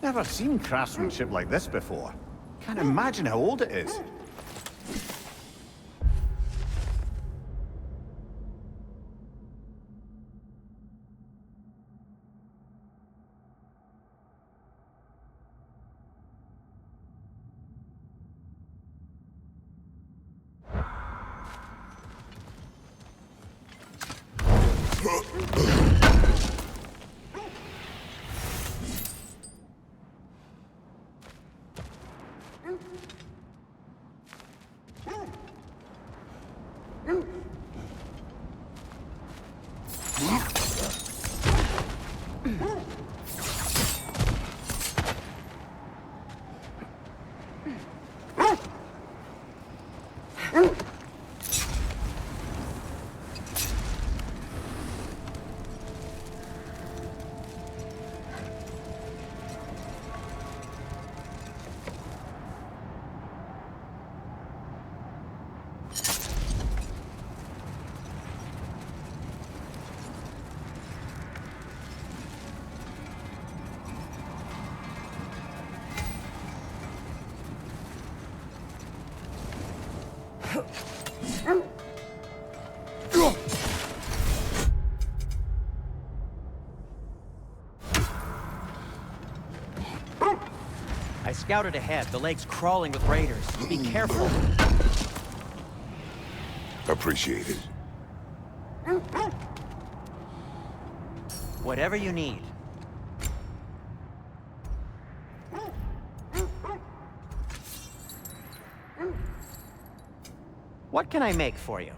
Never seen craftsmanship like this before. Can't imagine how old it is. I scouted ahead. The lake's crawling with raiders. Be careful. Appreciated. Whatever you need. What can I make for you?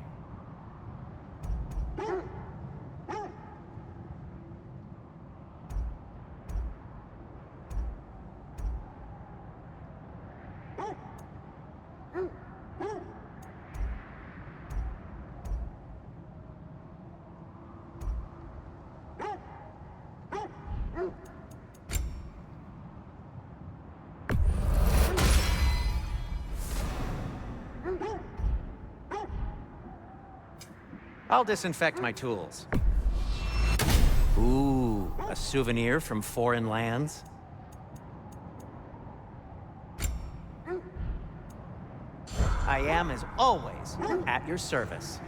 I'll disinfect my tools. Ooh, a souvenir from foreign lands? I am, as always, at your service.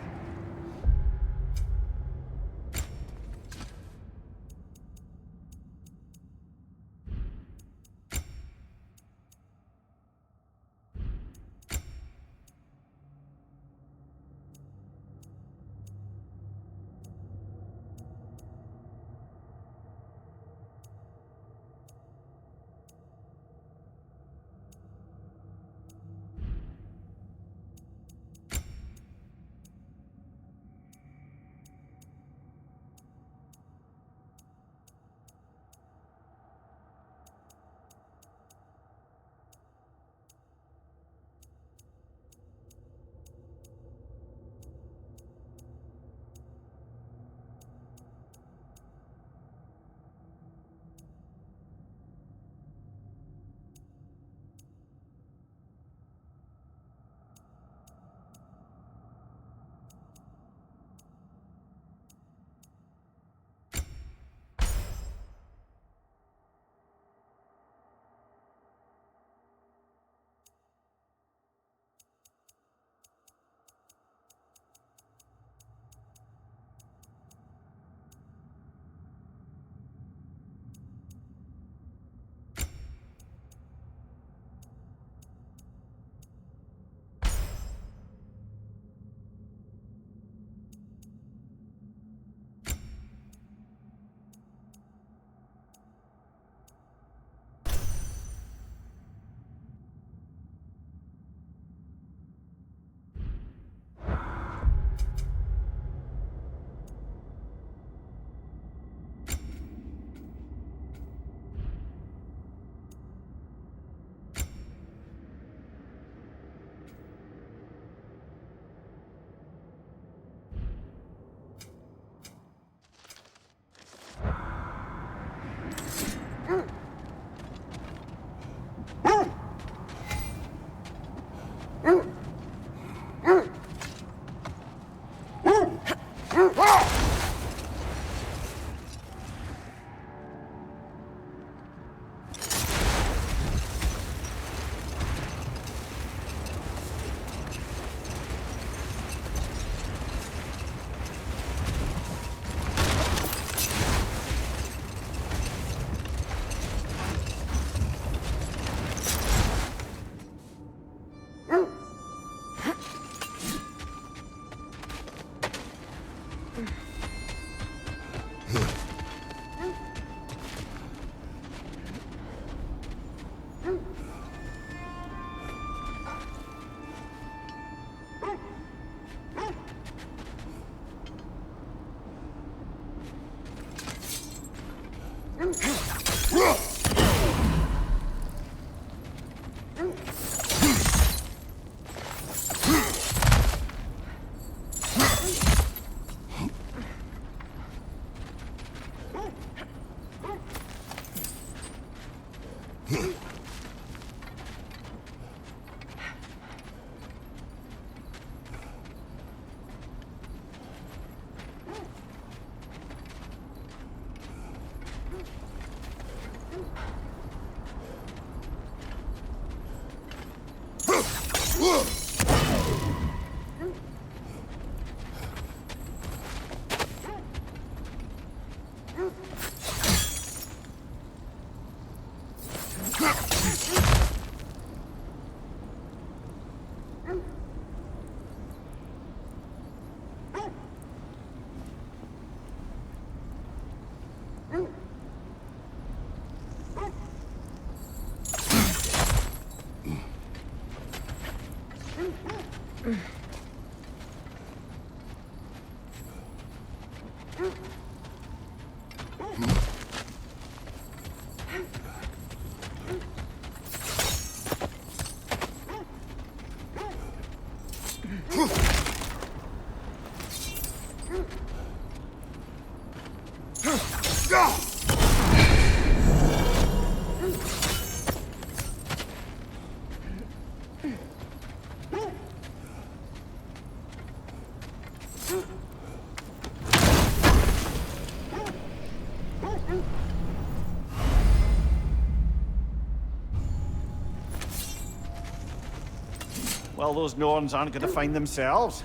Well, those Norns aren't going to find themselves.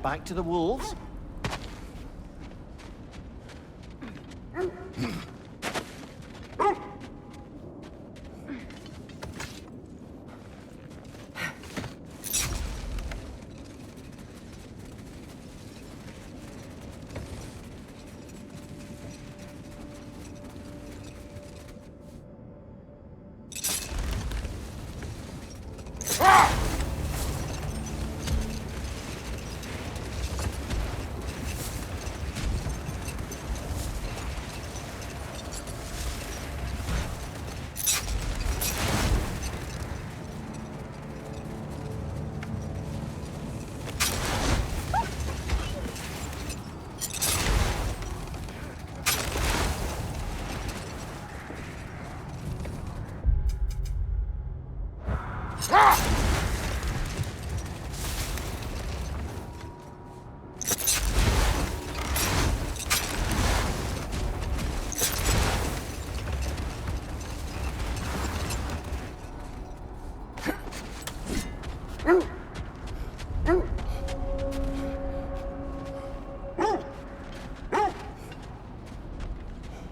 Back to the wolves.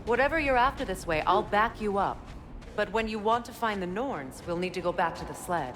Whatever you're after this way, I'll back you up. But when you want to find the Norns, we'll need to go back to the sled.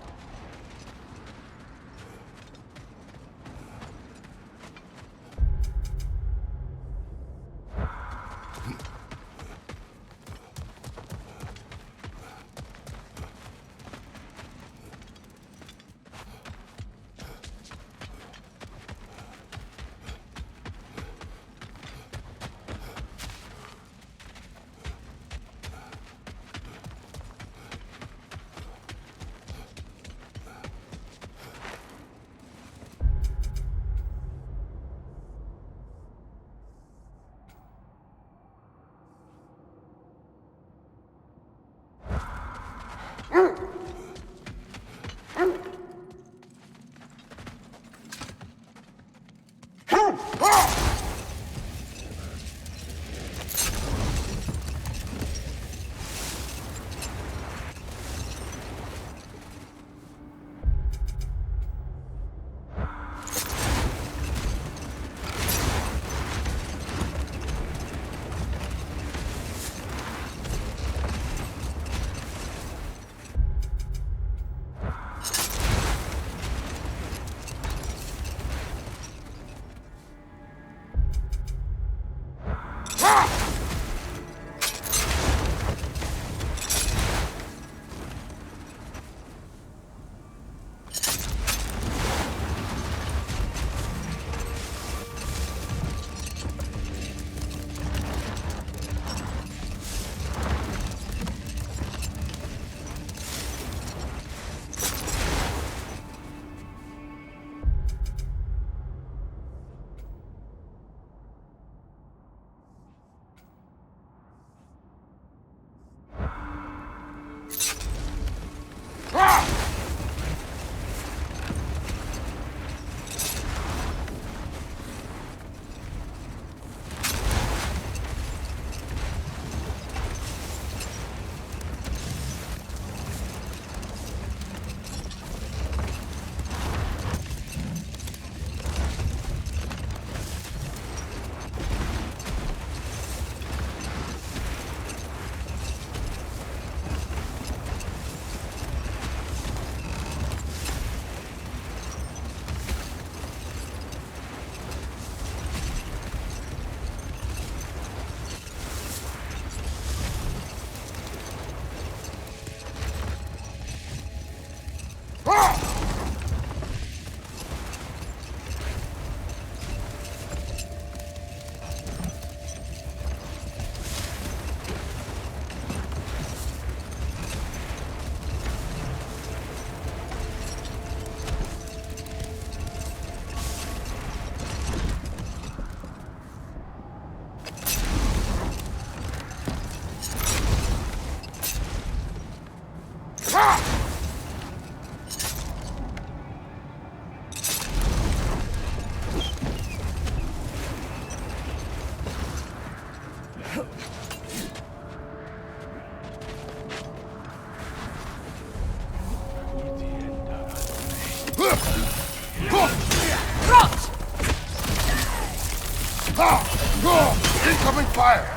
Incoming fire!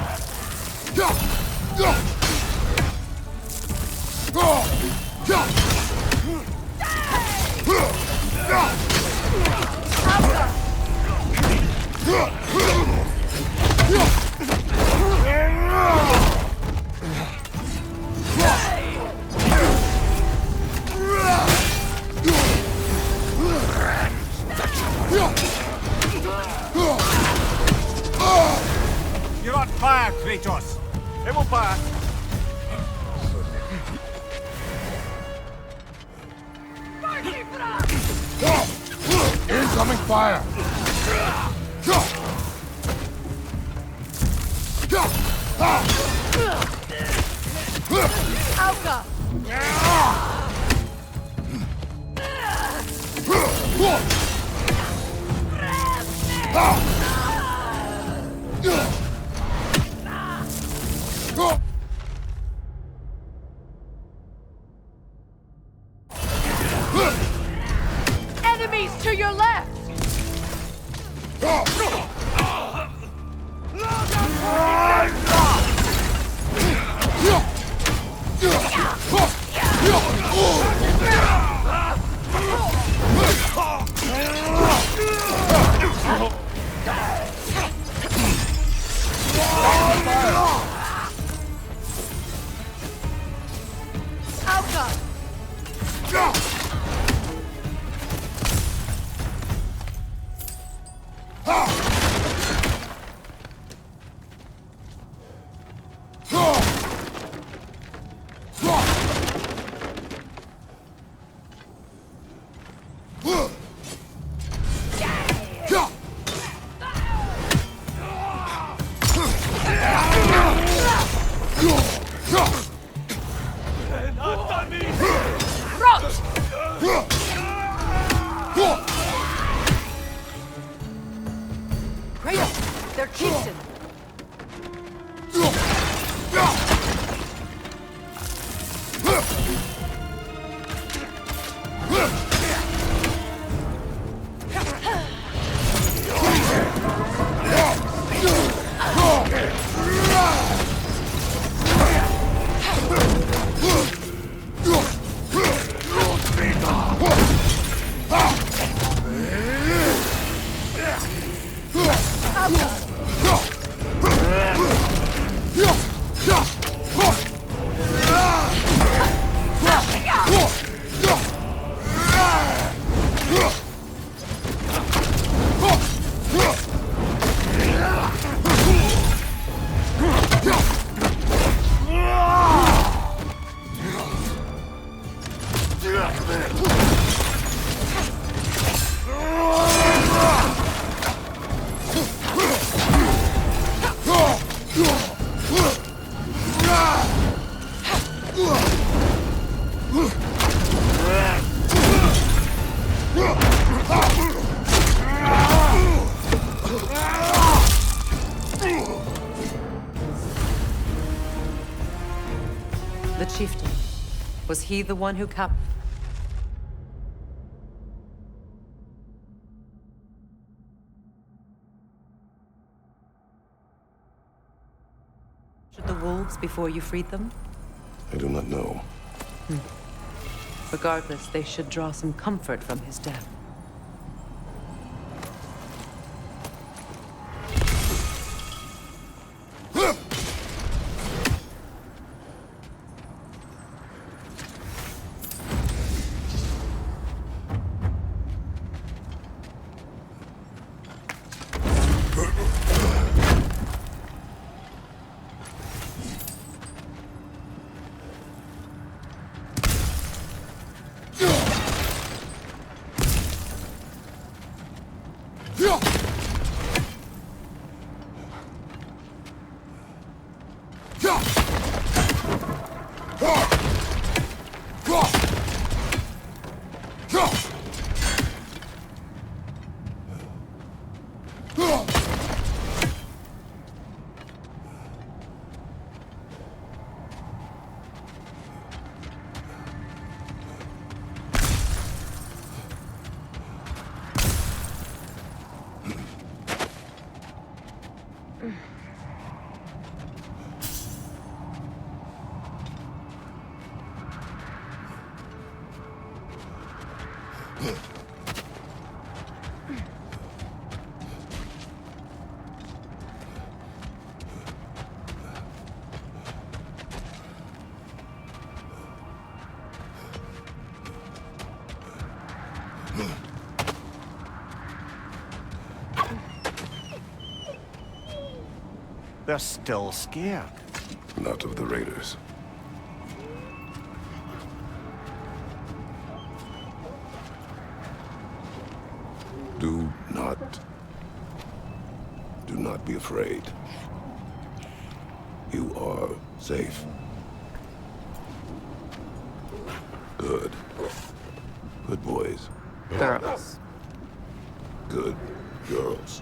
You're on fire, Kratos. It will pass. Incoming fire! Alka! Enemies to your left! Kratos, they're chieftain. The chieftain. Was he the one who captured the wolves before you freed them? I do not know. Regardless, they should draw some comfort from his death. They're still scared. Not of the raiders. Do not be afraid. You are safe. Good. Good boys. Girls. Good girls.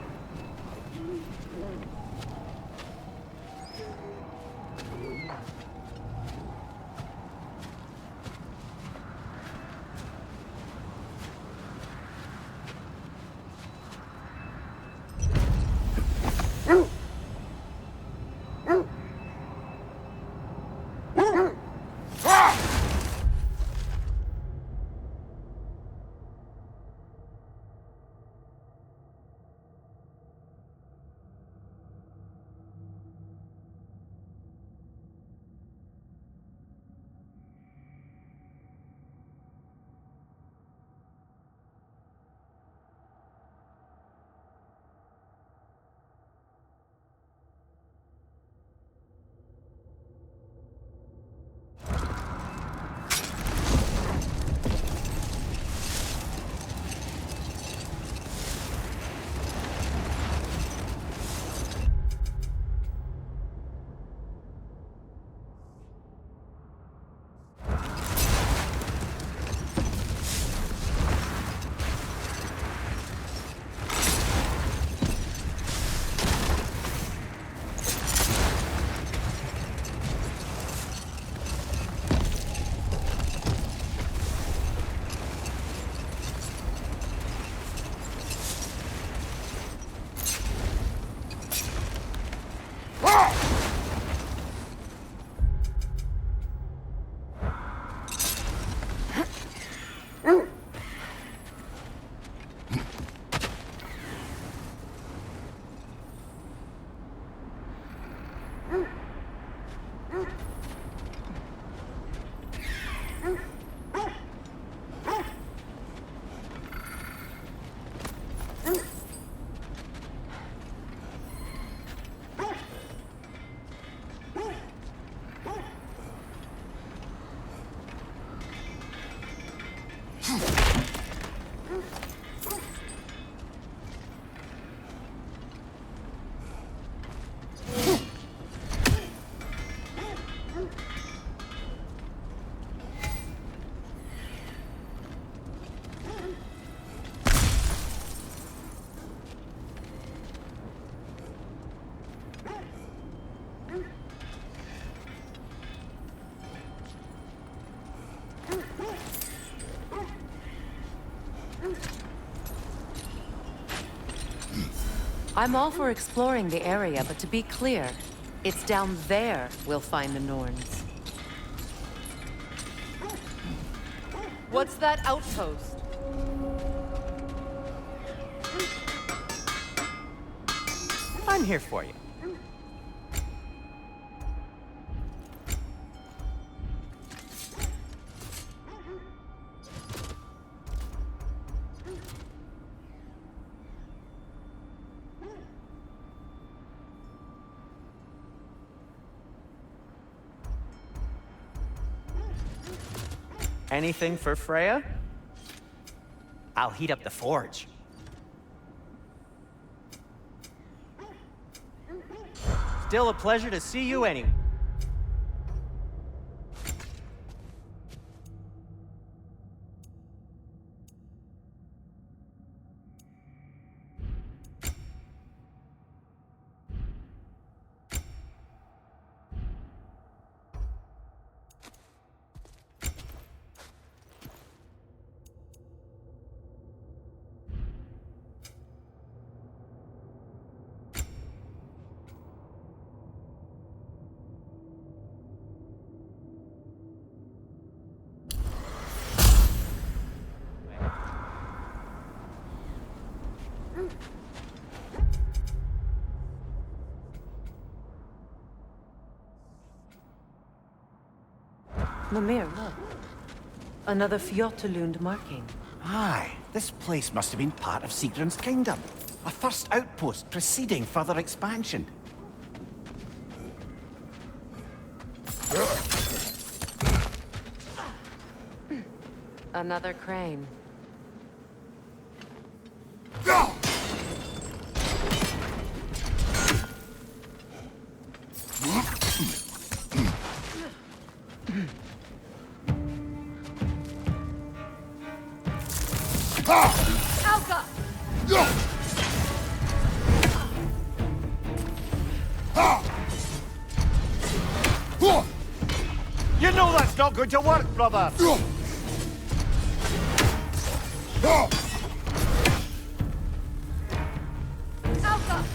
I'm all for exploring the area, but to be clear, it's down there we'll find the Norns. What's that outpost? I'm here for you. Anything for Freya? I'll heat up the forge. Still a pleasure to see you anyway. Mimir, look. Another Fjotalund marking. Aye, this place must have been part of Sigrun's kingdom. A first outpost preceding further expansion. Another crane. Alka! You know that's not going to work, brother! Alka!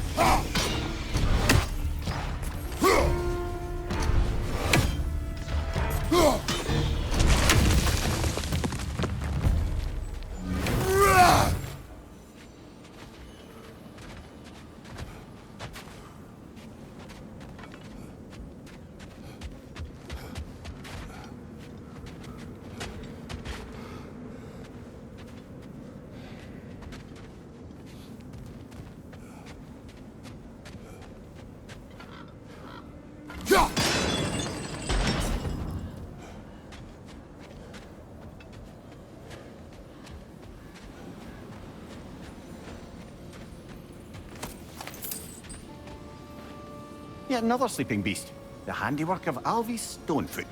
Yet another sleeping beast. The handiwork of Alvis Stonefoot.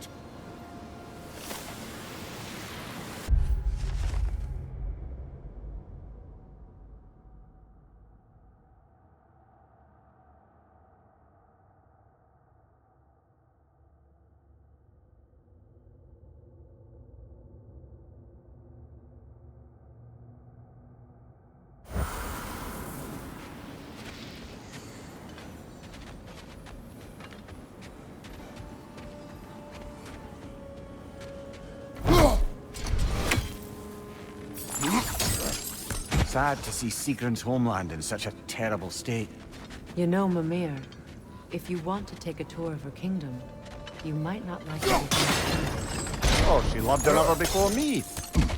Sad to see Sigrun's homeland in such a terrible state. You know, Mimir, if you want to take a tour of her kingdom, you might not like it. Oh, she loved another before me.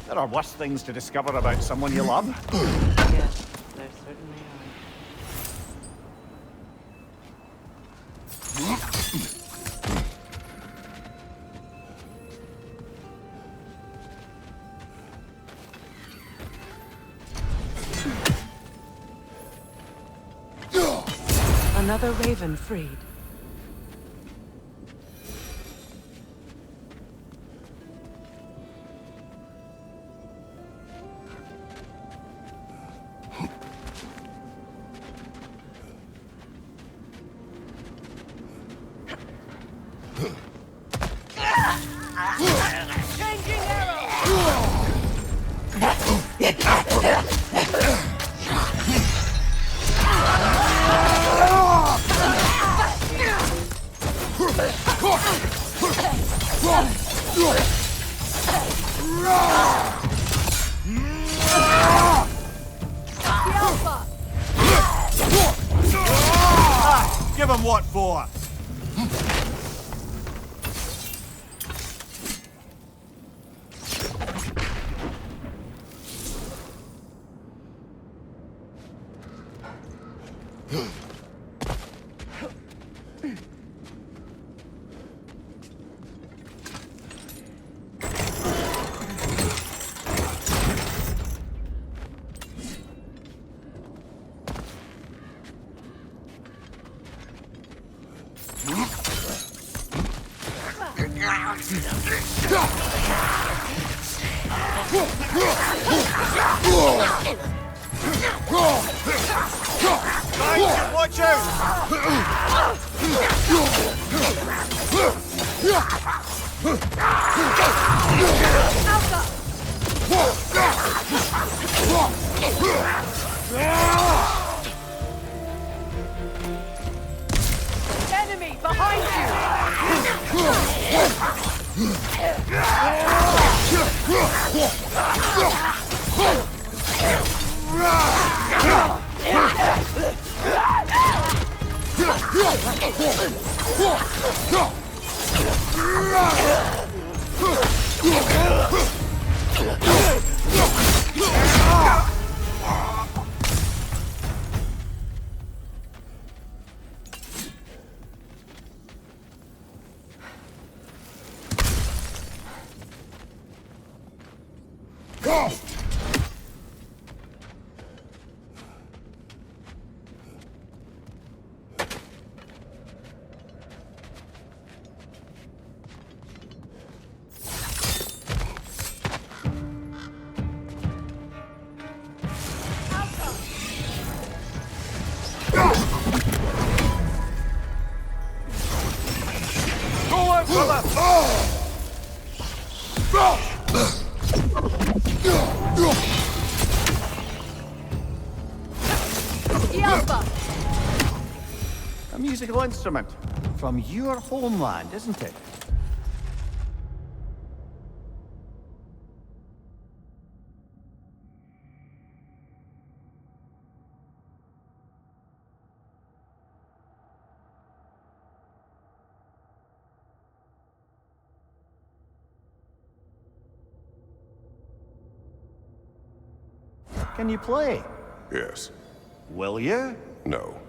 There are worse things to discover about someone you love. Yes, there certainly are. Another raven freed. Changing arrow! Give him what for? Watch out! Enemy behind you! A musical instrument from your homeland, isn't it? Can you play? Yes. Will you? No.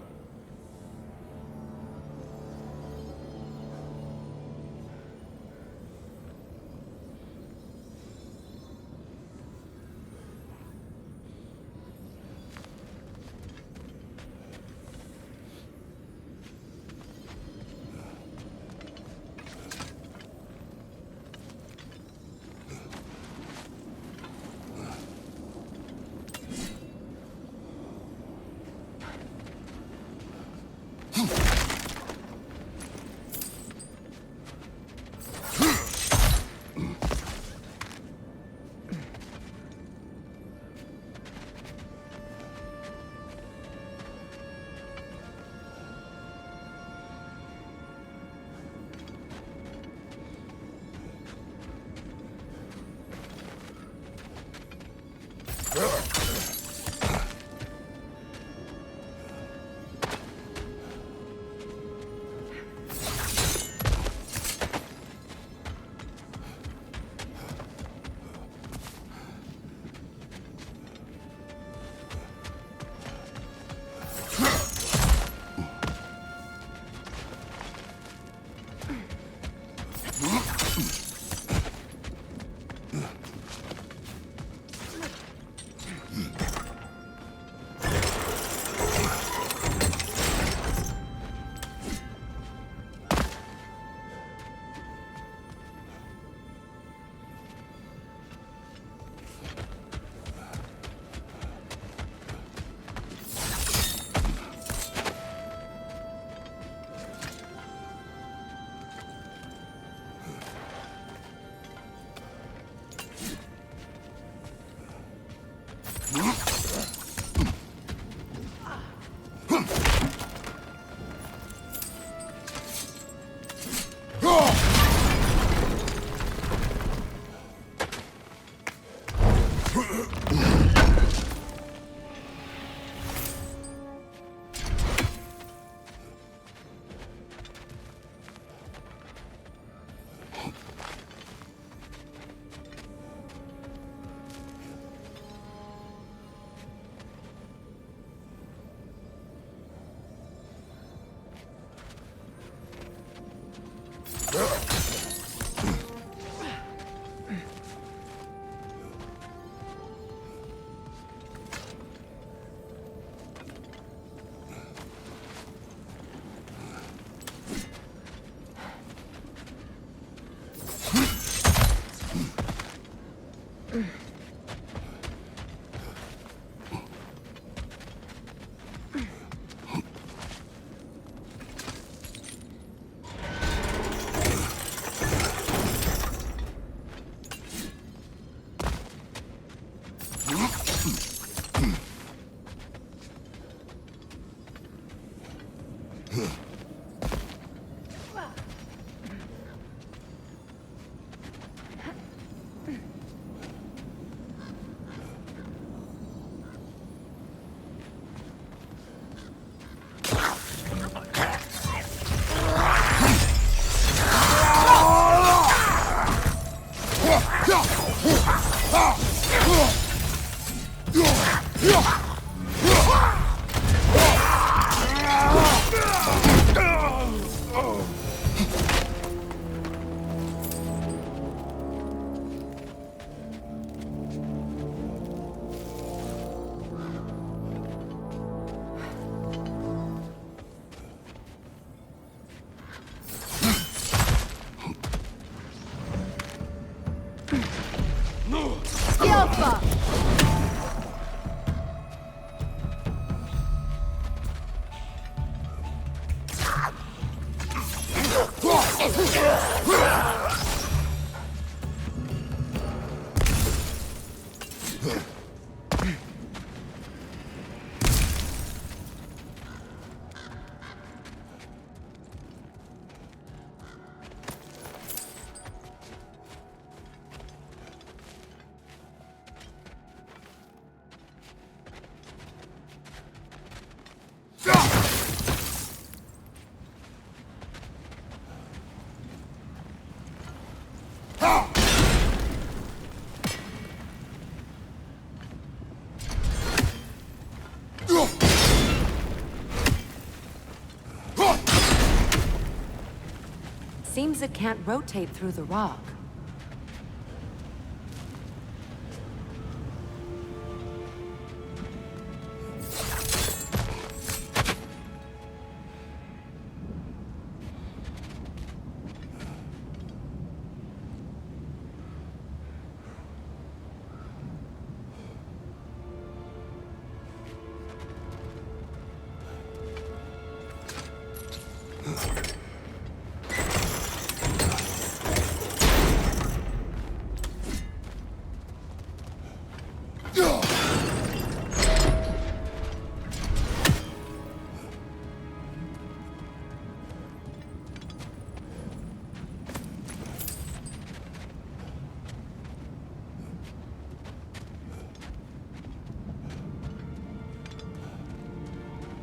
Seems it can't rotate through the rock.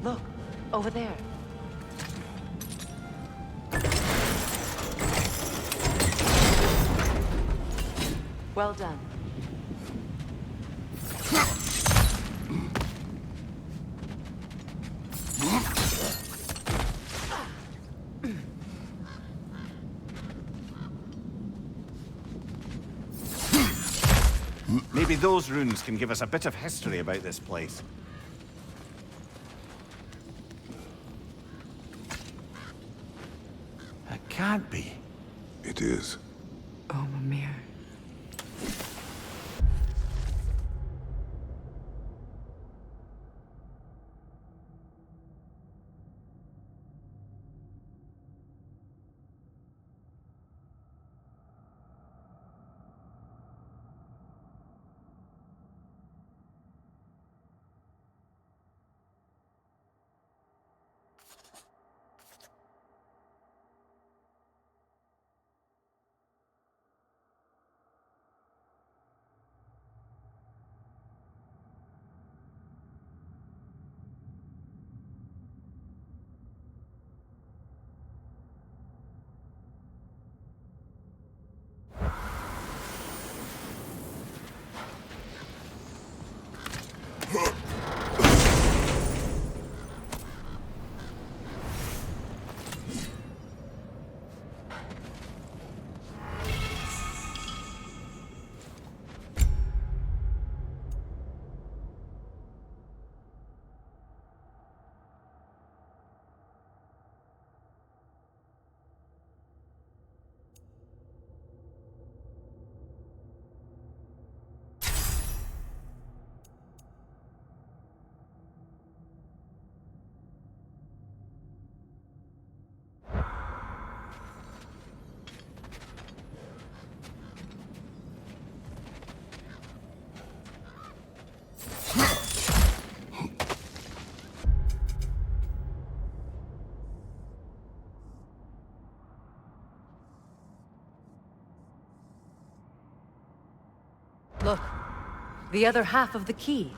Look, over there. Well done. Maybe those runes can give us a bit of history about this place. It can't be. It is. Oh, Mimir. Look, the other half of the key.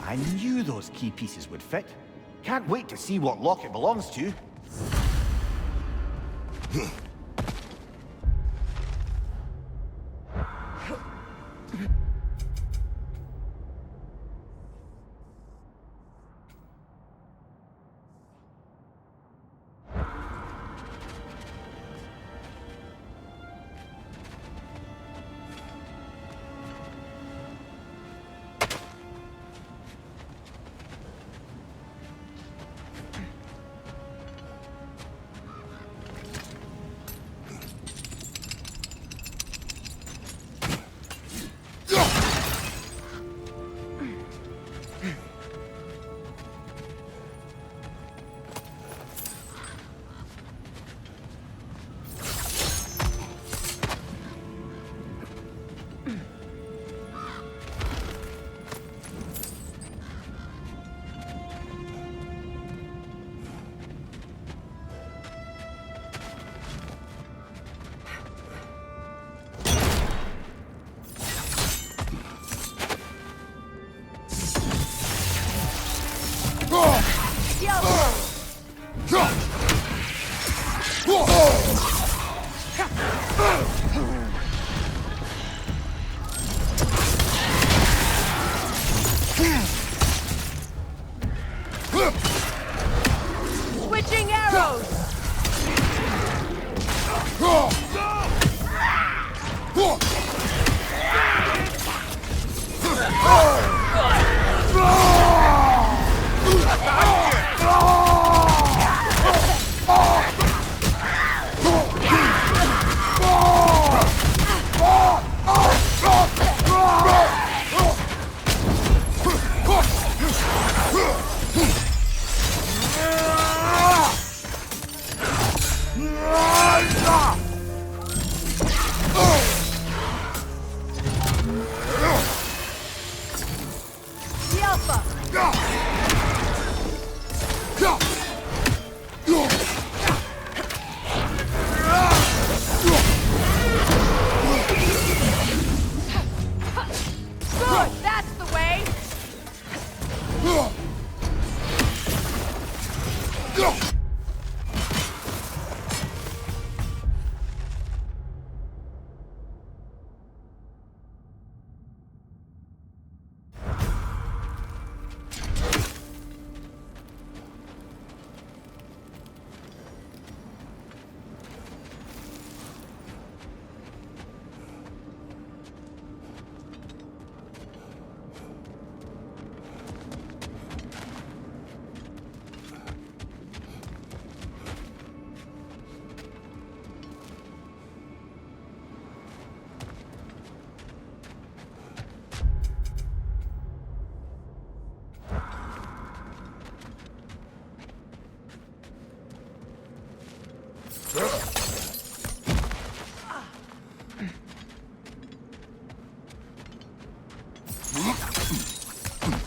I knew those key pieces would fit. Can't wait to see what lock it belongs to. Switching arrows!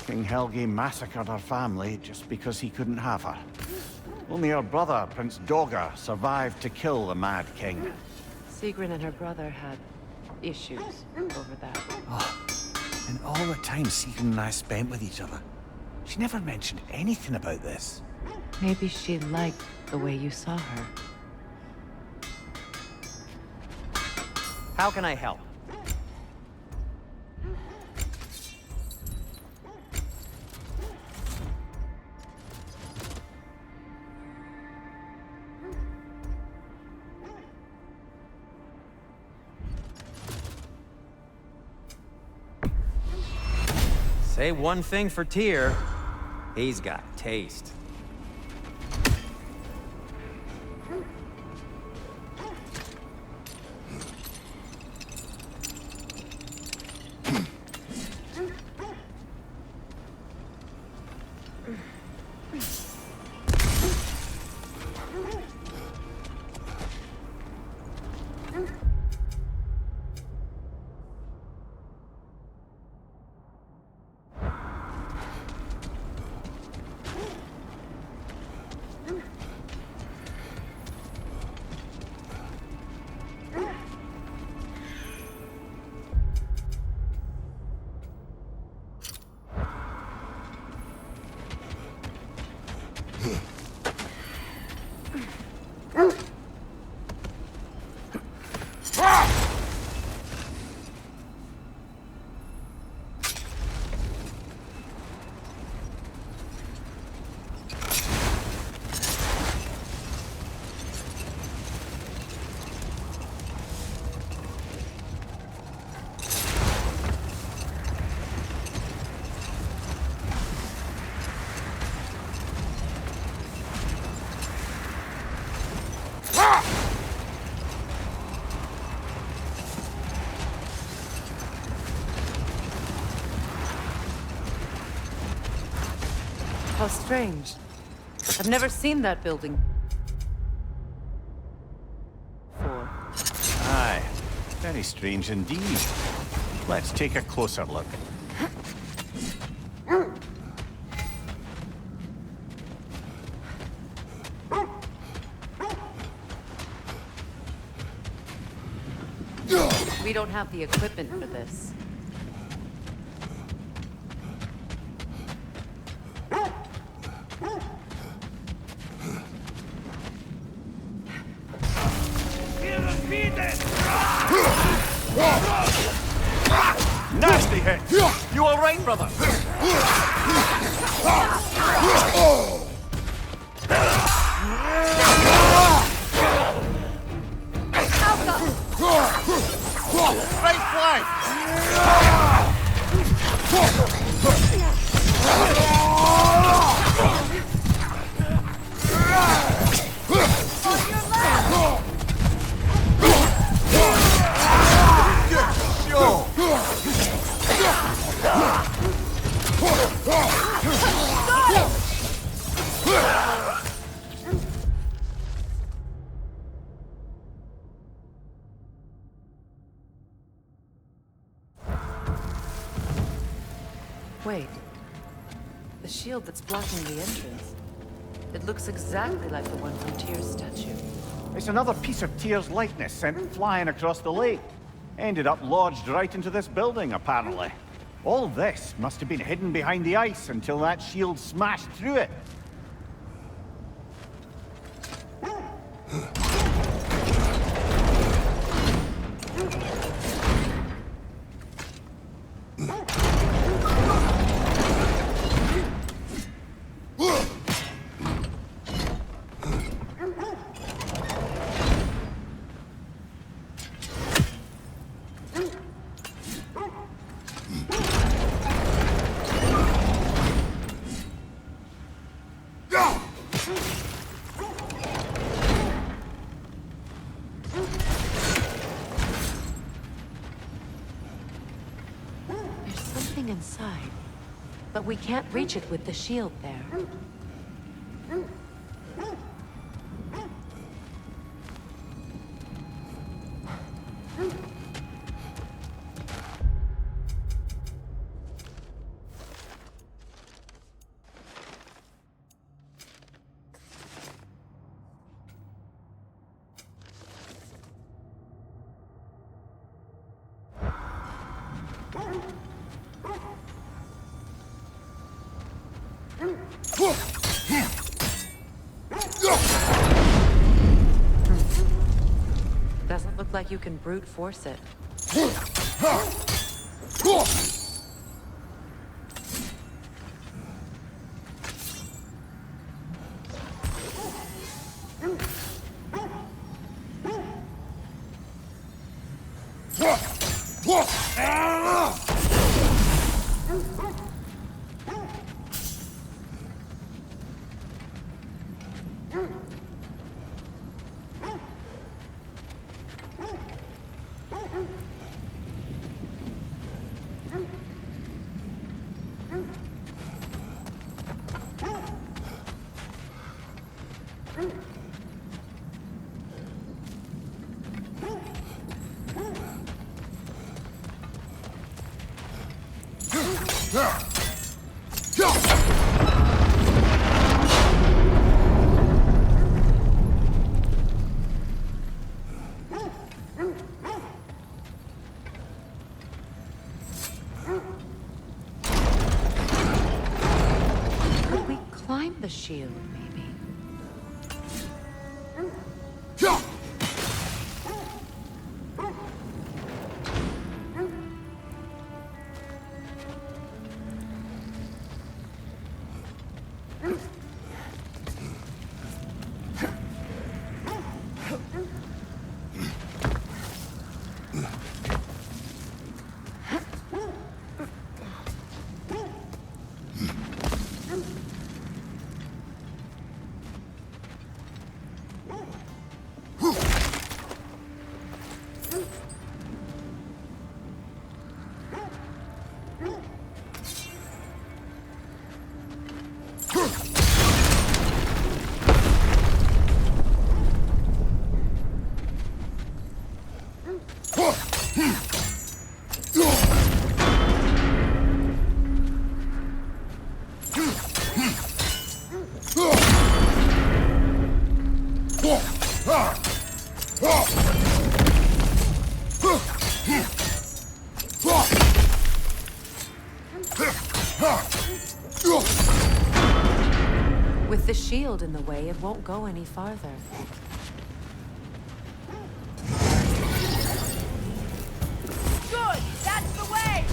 King Helgi massacred her family just because he couldn't have her. Only her brother, Prince Dogger, survived to kill the Mad King. Sigrun and her brother had issues over that. And all the time Sigrun and I spent with each other, she never mentioned anything about this. Maybe she liked the way you saw her. How can I help? Say one thing for Tyr, he's got taste. How strange. I've never seen that building before. Aye, very strange indeed. Let's take a closer look. We don't have the equipment for this. Nasty hit! You all right, brother? Right flank! Wait. The shield that's blocking the entrance. It looks exactly like the one from Tyr's statue. It's another piece of Tyr's likeness sent flying across the lake. Ended up lodged right into this building, apparently. All this must have been hidden behind the ice until that shield smashed through it. There's something inside, but we can't reach it with the shield there. Doesn't look like you can brute force it. Could we climb the shield, maybe? With the shield in the way, it won't go any farther. Good! That's the way!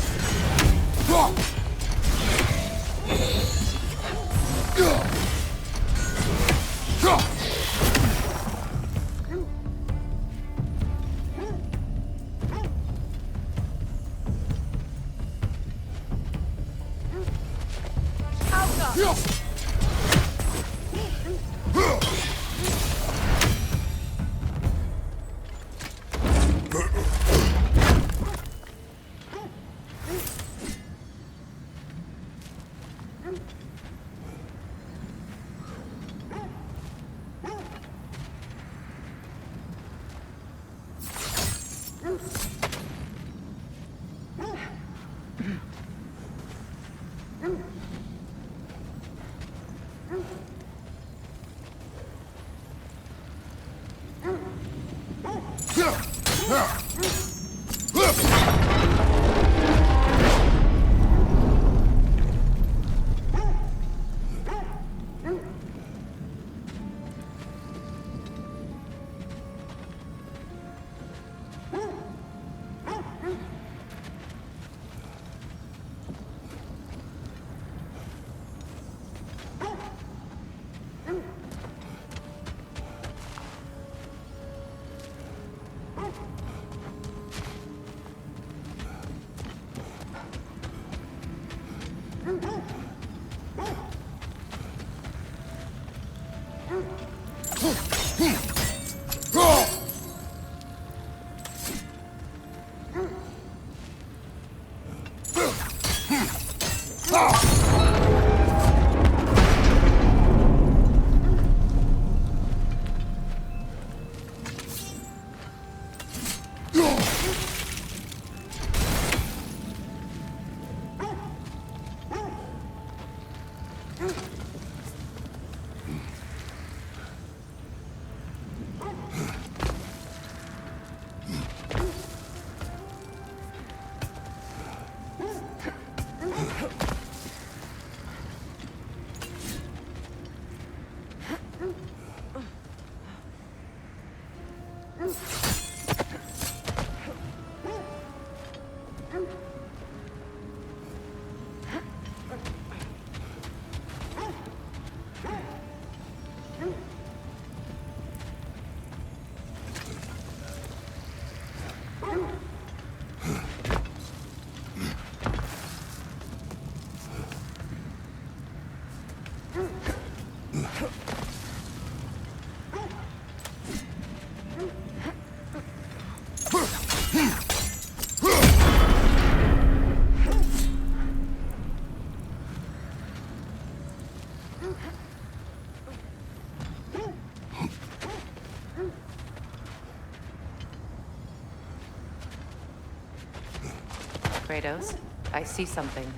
Kratos, I see something.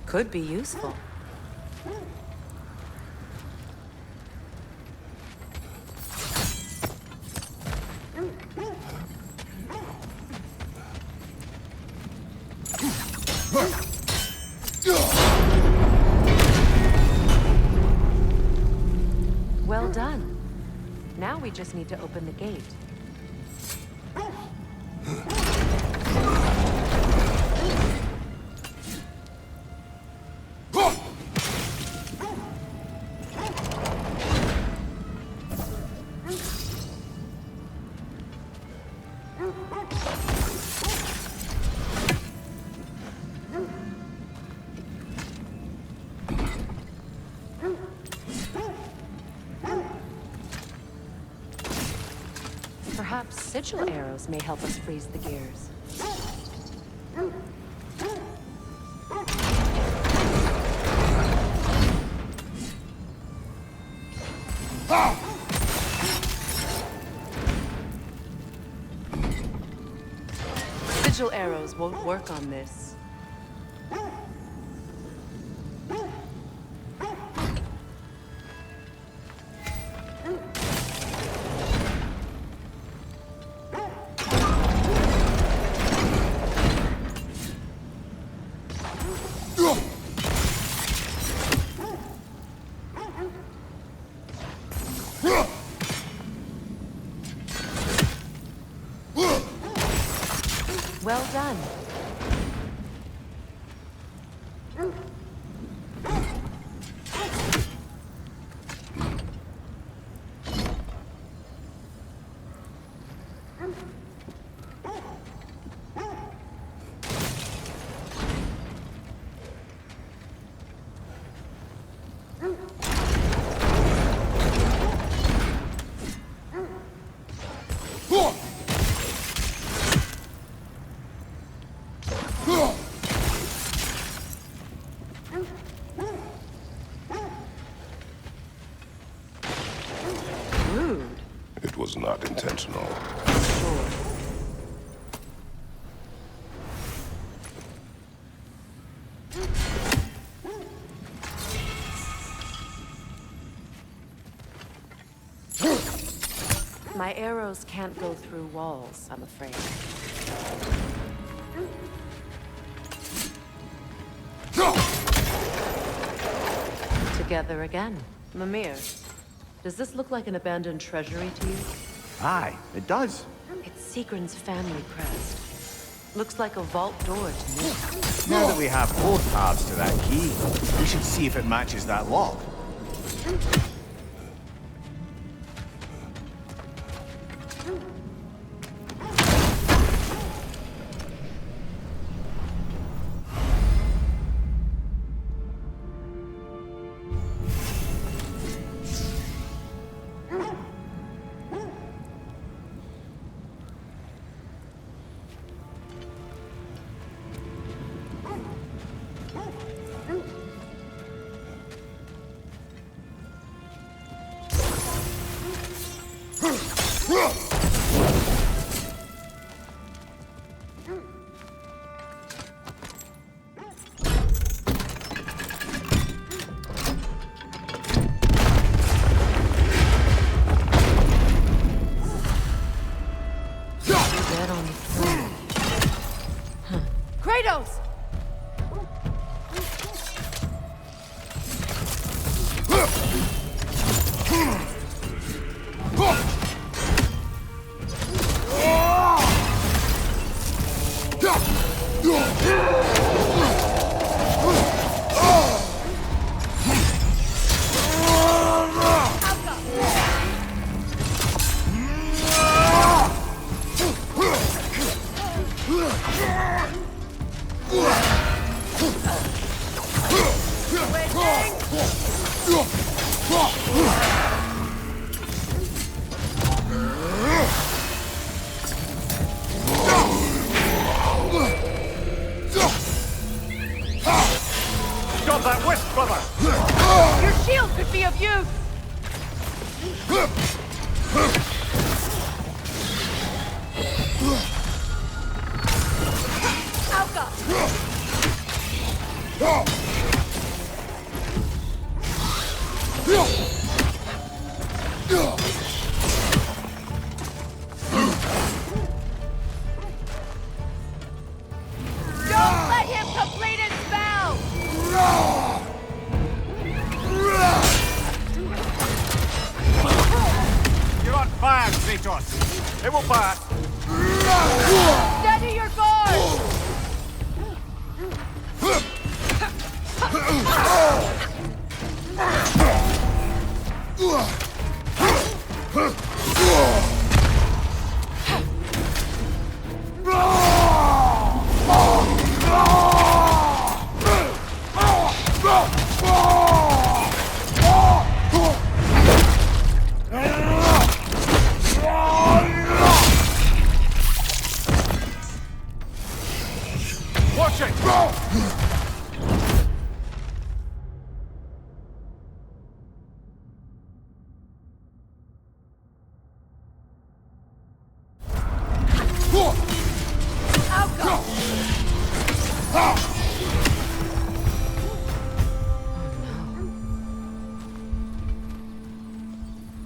Could be useful. Well done. Now we just need to open the gate. Perhaps sigil arrows may help us freeze the gears. Sigil arrows won't work on this. Well done. It was not intentional. Sure. My arrows can't go through walls, I'm afraid. Together again. Mimir, does this look like an abandoned treasury to you? Aye, it does. It's Sigrun's family crest. Looks like a vault door to me. Now that we have both halves to that key, we should see if it matches that lock. Dead on the floor. Kratos! Got that whisk, brother! Your shield could be of use! Alka! Don't let him complete his spell! You're on fire, Kratos! It will pass! Steady your guard! Watch it!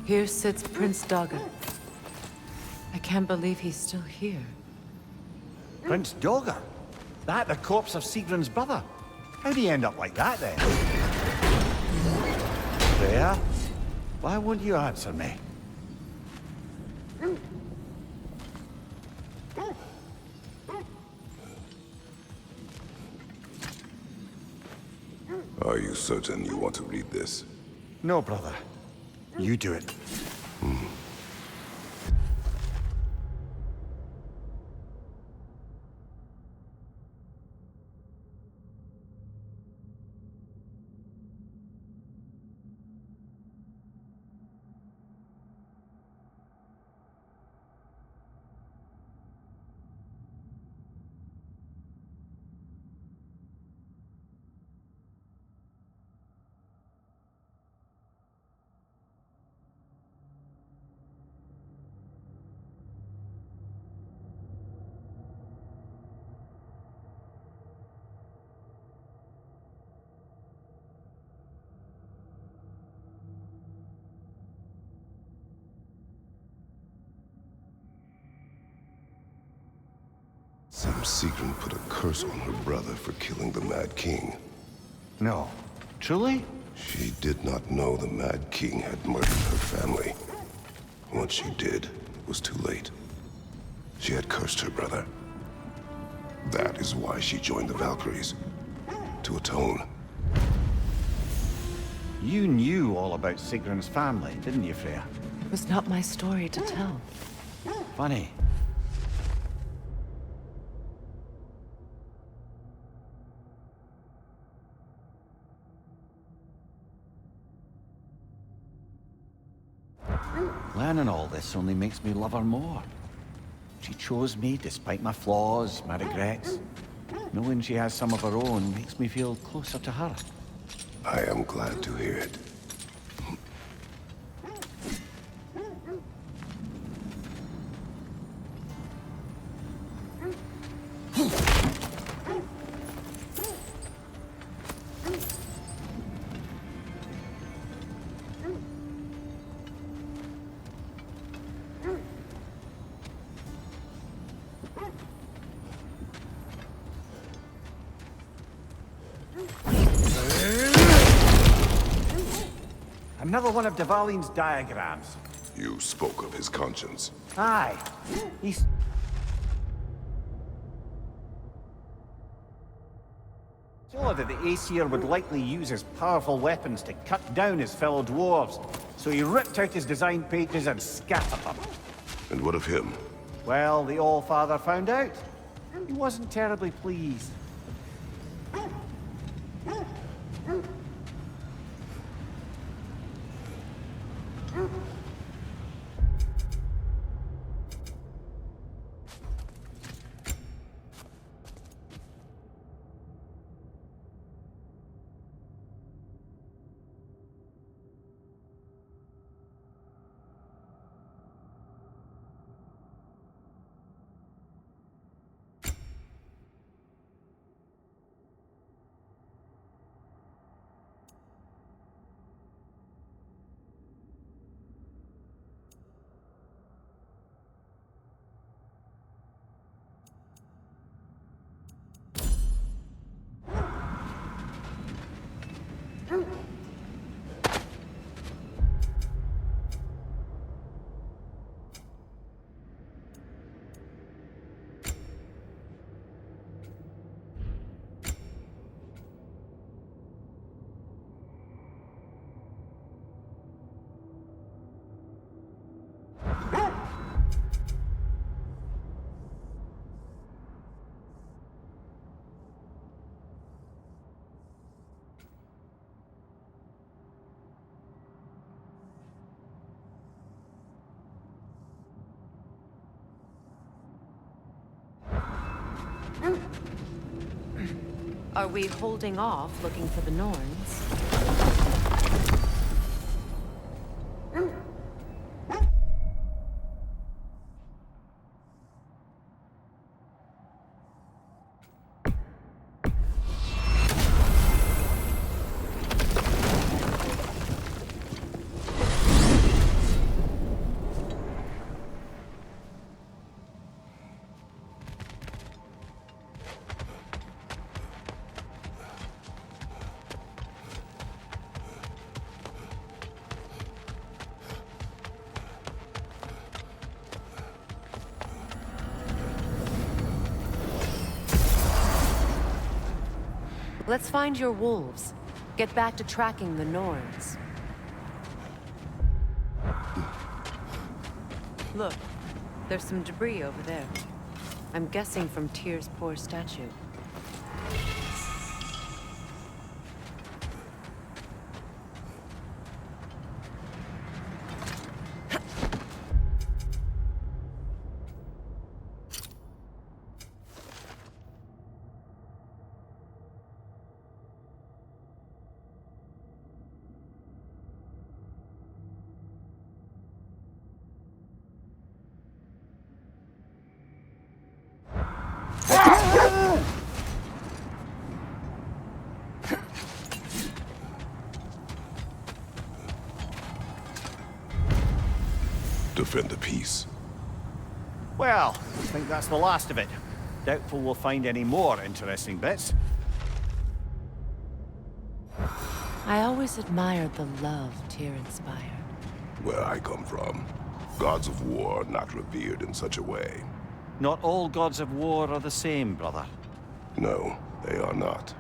Here sits Prince Daga. I can't believe he's still here. Prince Doga? That the corpse of Sigrun's brother? How'd he end up like that, then? There? Why won't you answer me? Are you certain you want to read this? No, brother. You do it. Some Sigrun put a curse on her brother for killing the Mad King. No. Truly? She did not know the Mad King had murdered her family. Once she did, was too late. She had cursed her brother. That is why she joined the Valkyries. To atone. You knew all about Sigrun's family, didn't you, Freya? It was not my story to tell. Funny. Learning all this only makes me love her more. She chose me despite my flaws, my regrets. Knowing she has some of her own makes me feel closer to her. I am glad to hear it. Another one of Dvalin's diagrams. You spoke of his conscience. Aye. He's... saw that the Aesir would likely use his powerful weapons to cut down his fellow dwarves, so he ripped out his design pages and scattered them. And what of him? Well, the All-Father found out. He wasn't terribly pleased. Are we holding off looking for the Norns? Let's find your wolves. Get back to tracking the Norns. Look, there's some debris over there. I'm guessing from Tyr's poor statue. Defend the peace. Well, I think that's the last of it. Doubtful we'll find any more interesting bits. I always admired the love Tyr inspired. Where I come from, Gods of war are not revered in such a way. Not all gods of war are the same, brother. No, they are not.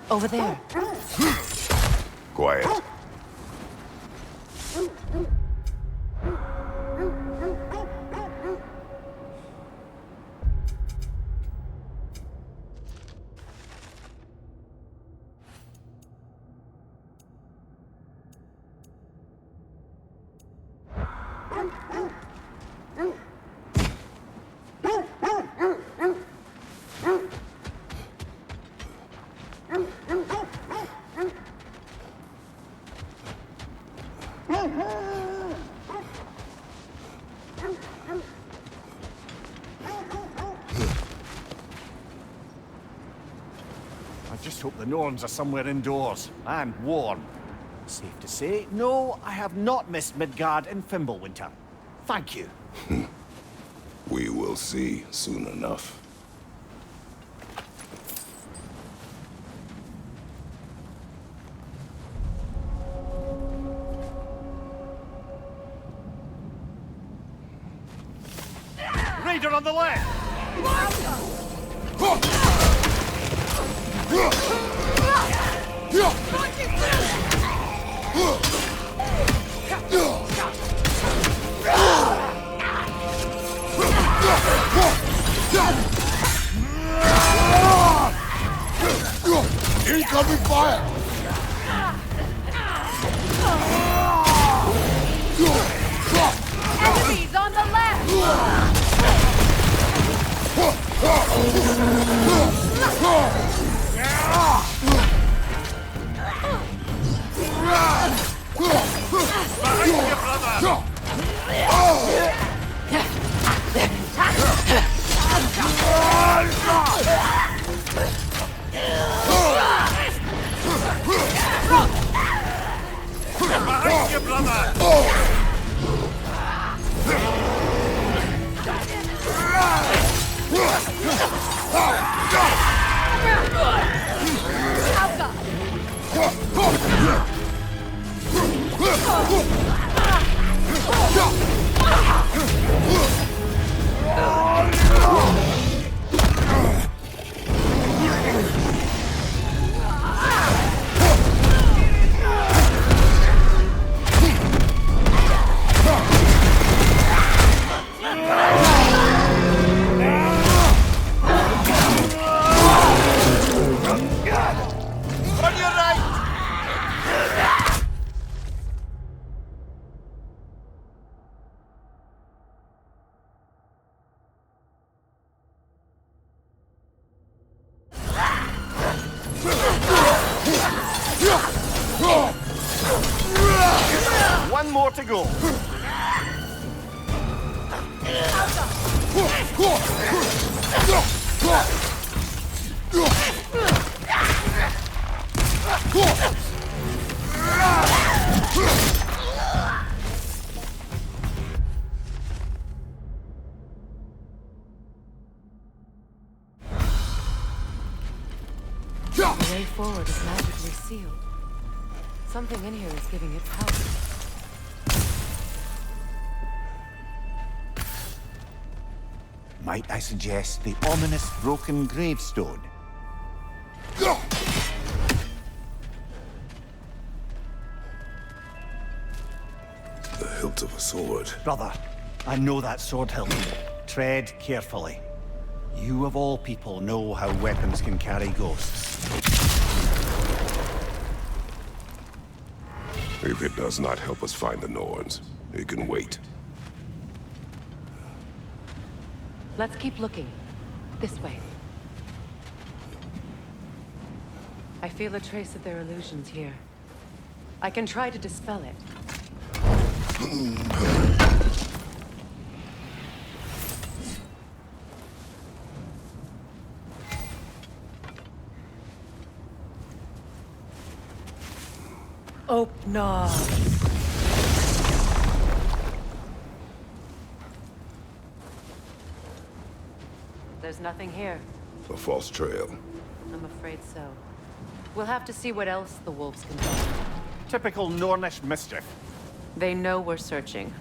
Over there. Quiet. I just hope the Norns are somewhere indoors, and warm. Safe to say, no, I have not missed Midgard in Fimbulwinter. Thank you. We will see soon enough. Raider on the left! Incoming fire! Enemies on the left! Behind you, brother! One more to go. The way forward is magically sealed. Something in here is giving it power. Might I suggest the ominous broken gravestone? The hilt of a sword. Brother, I know that sword hilt. Tread carefully. You of all people know how weapons can carry ghosts. If it does not help us find the Norns, it can wait. Let's keep looking. This way. I feel a trace of their illusions here. I can try to dispel it. Open up. There's nothing here. A false trail. I'm afraid so. We'll have to see what else the wolves can find. Typical Nornish mischief. They know we're searching.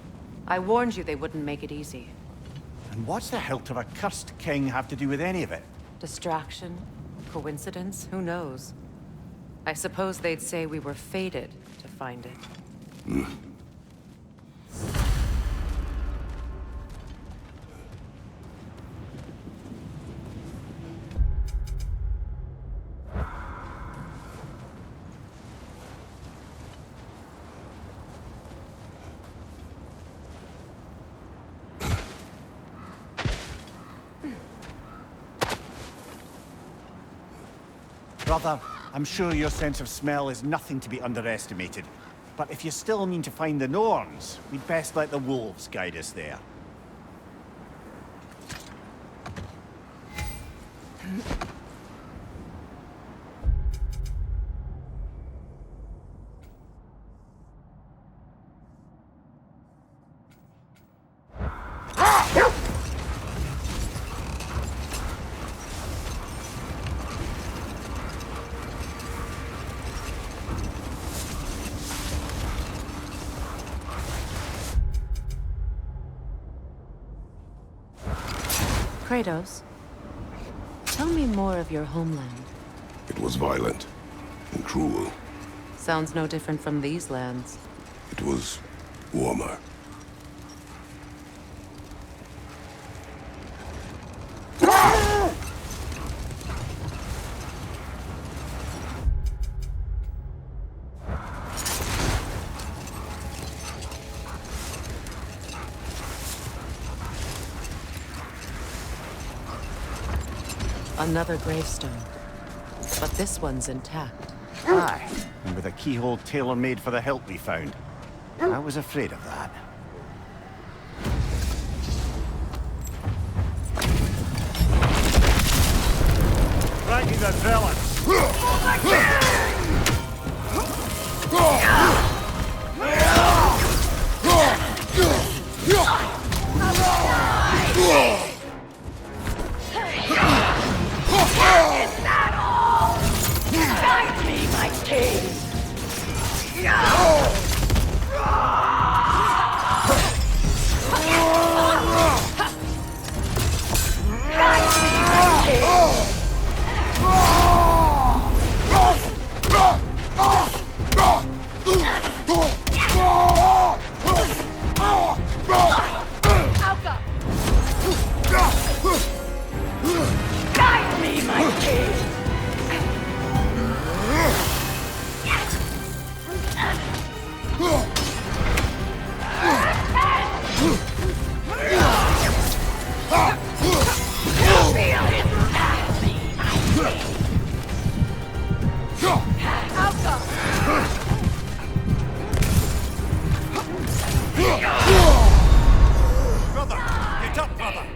I warned you they wouldn't make it easy. And what's the hilt of a cursed king have to do with any of it? Distraction? Coincidence? Who knows? I suppose they'd say we were fated to find it. Brother, I'm sure your sense of smell is nothing to be underestimated. But if you still mean to find the Norns, we'd best let the wolves guide us there. Kratos, tell me more of your homeland. It was violent and cruel. Sounds no different from these lands. It was warmer. Another gravestone. But this one's intact. Aye, and with a keyhole tailor-made for the hilt we found. I was afraid of that. Dragging the zealots! Is that all? Guide me, my king! Guide me, my king! Brother! Get up, brother!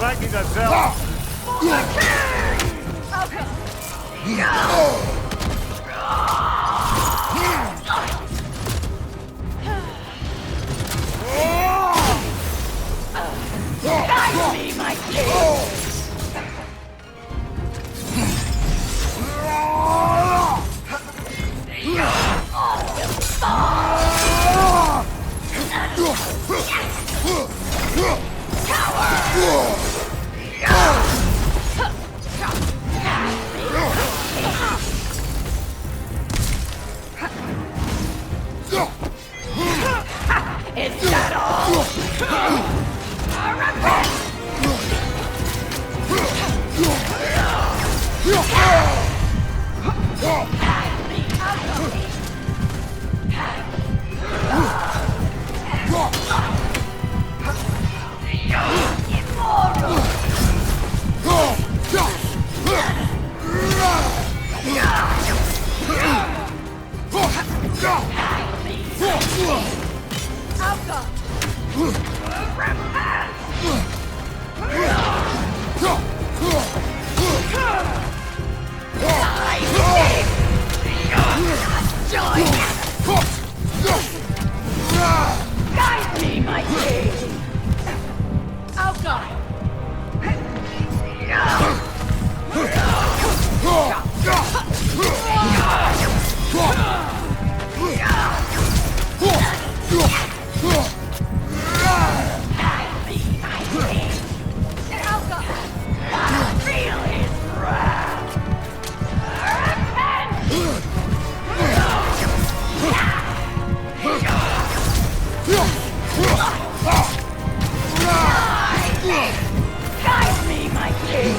Dragging the zealots! Guide me, my king! Is that all? Guide me, my king! Outside! Feel his wrath! Guide me, my king!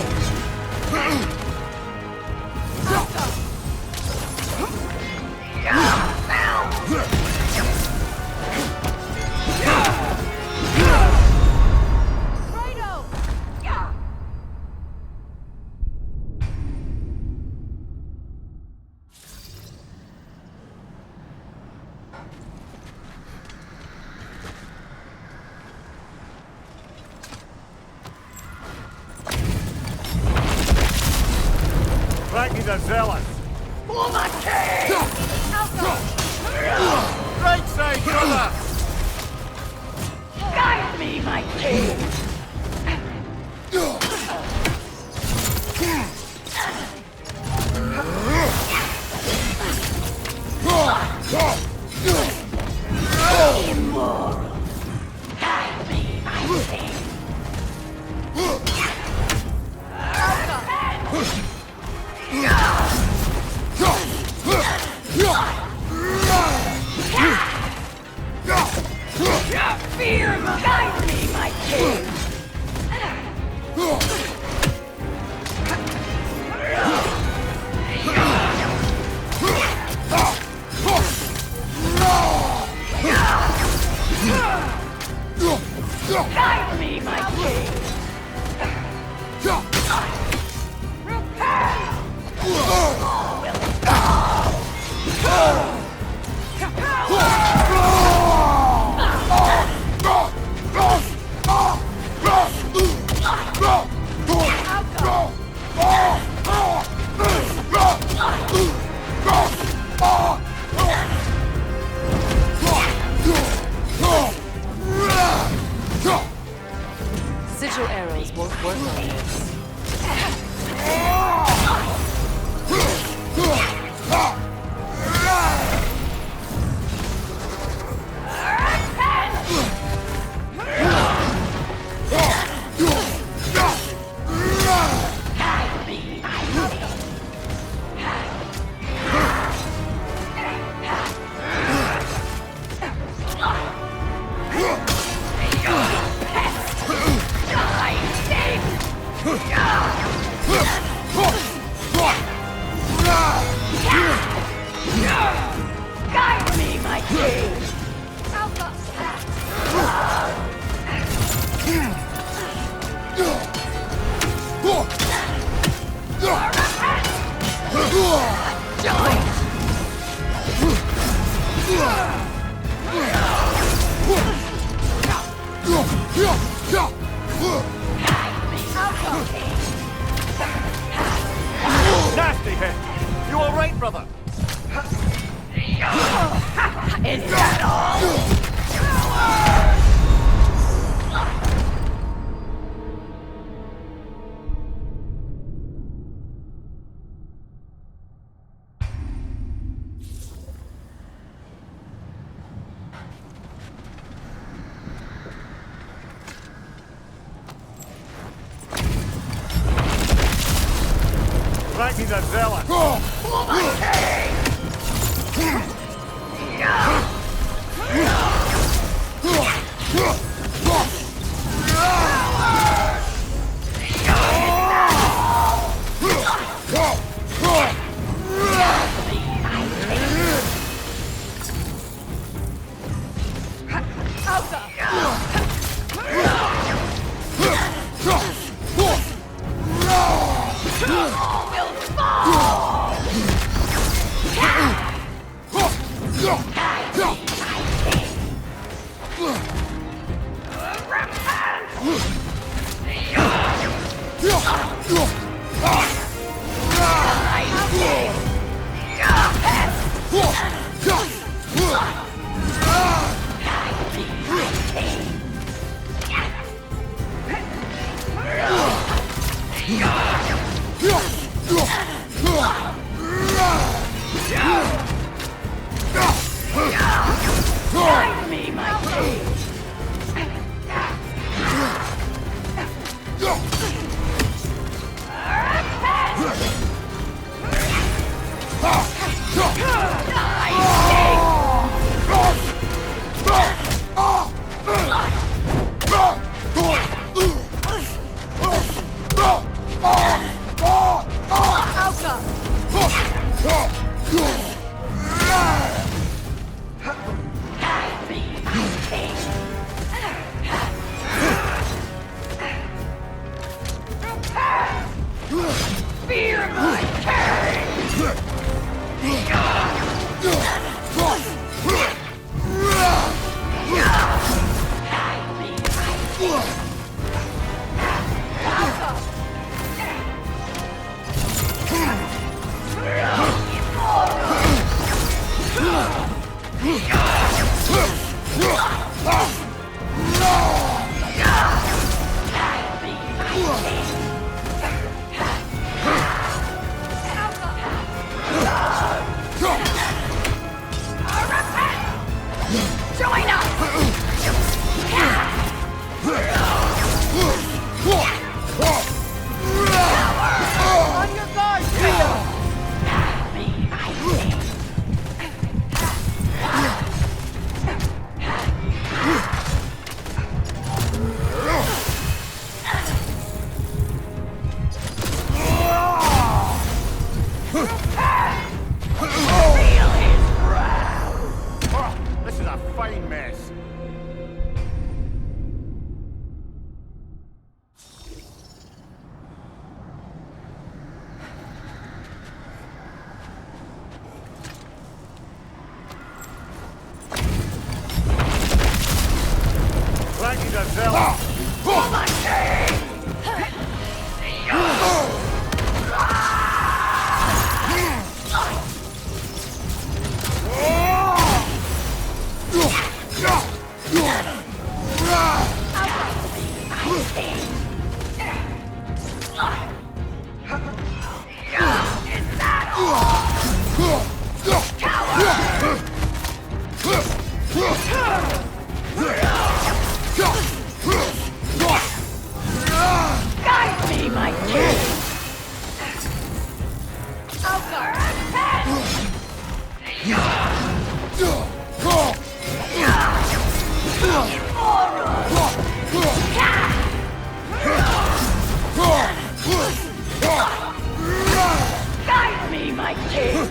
Dragging the zealots! For my king! Right side, brother! Guide me, my king! Immoral! Guide me, my king! Guide me, my king! Nasty hit! You all right, brother? Is that all? Frankie's a zealot. Guide me, my king! Fear my king! Join us! my king!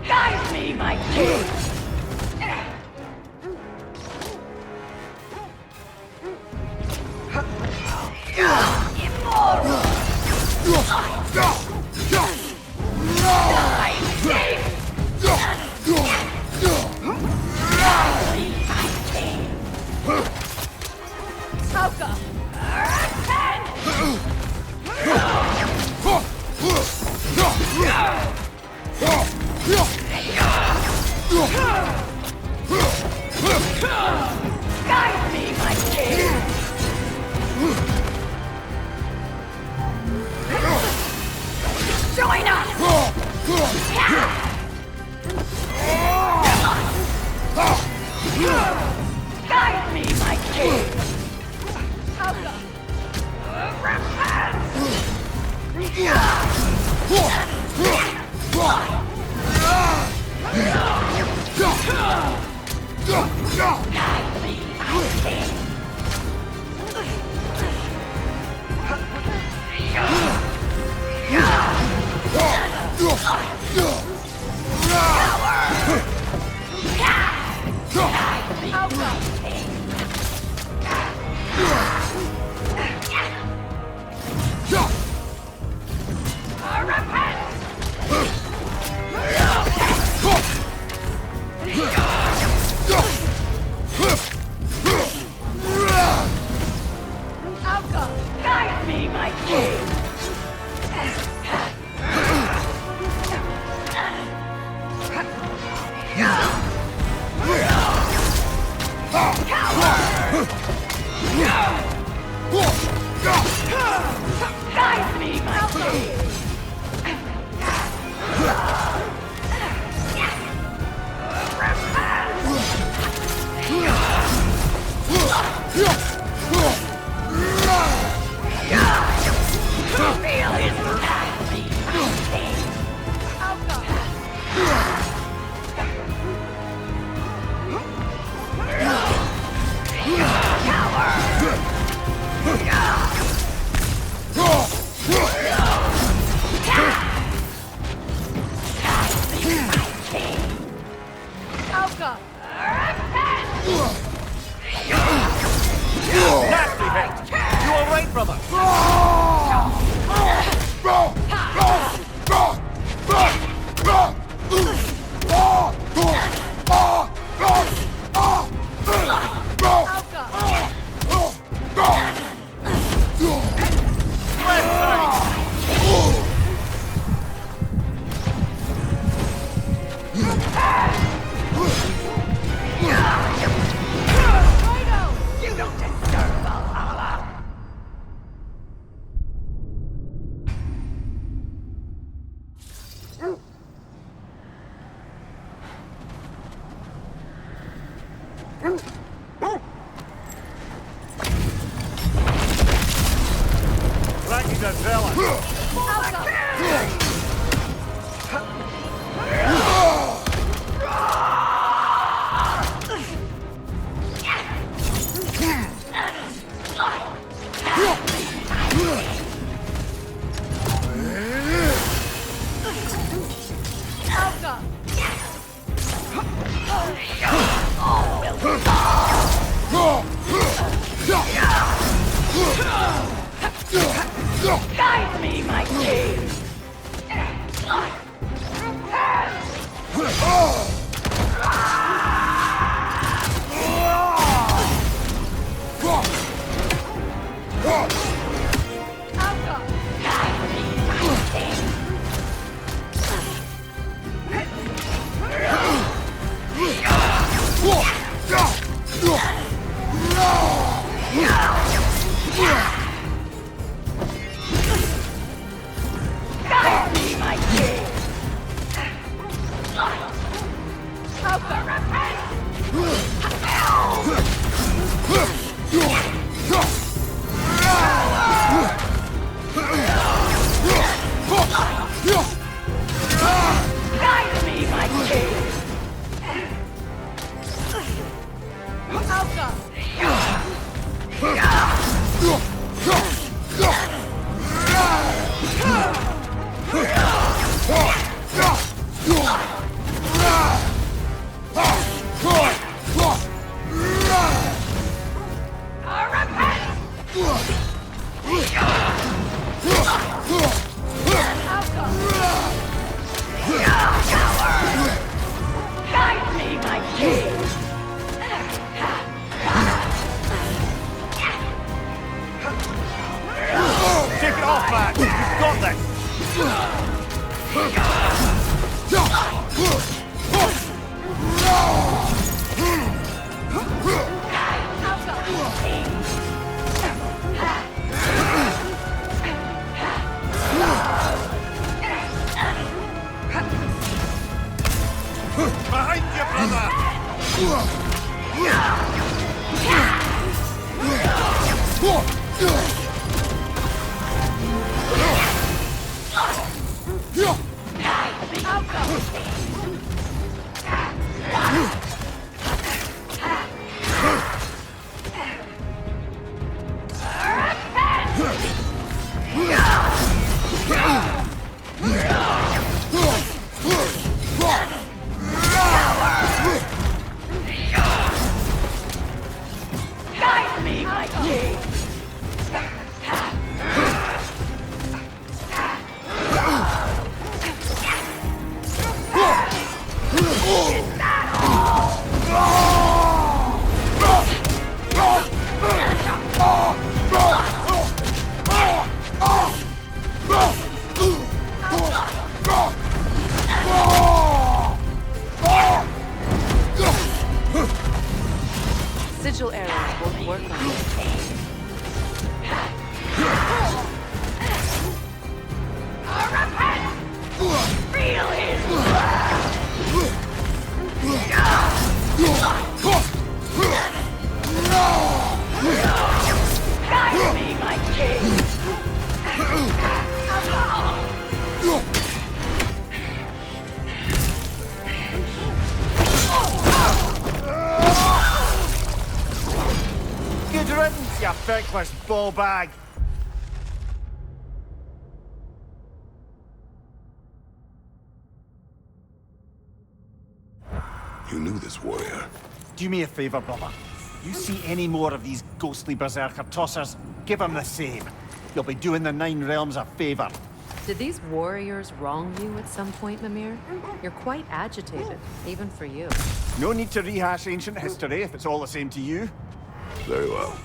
Guide me, my king! Guide me, my king! Join us! Guide me, my king! Guide me, my king! Guide me, my king! Feel his guide me, my king! a zealot. Guide me, my king! Take it off, man! You've got this! Behind you, brother! Sigil arrows won't work on you. Feel his Guide me, my king! Good riddance, you feckless ball bag! You knew this warrior. Do me a favour, brother. You see any more of these ghostly berserker tossers, give them the same. You'll be doing the Nine Realms a favour. Did these warriors wrong you at some point, Mimir? You're quite agitated, even for you. No need to rehash ancient history if it's all the same to you. Very well.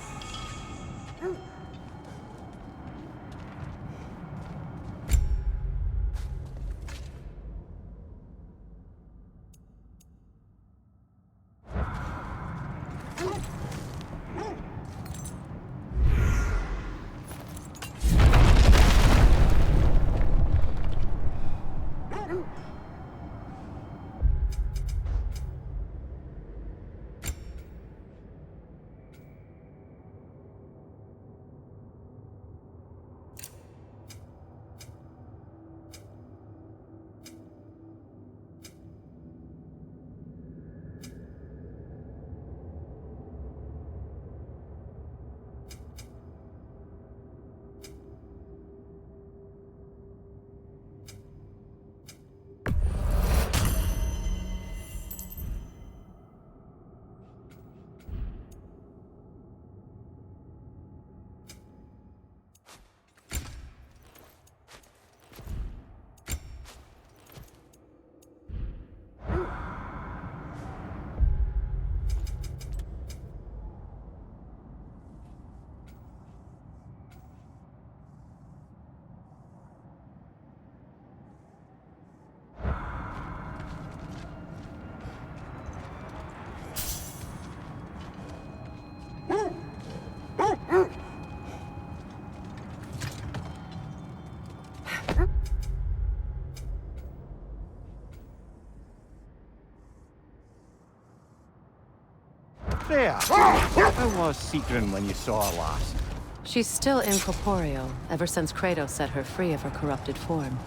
Freya, how was Sigrun when you saw her last? She's still incorporeal, ever since Kratos set her free of her corrupted form.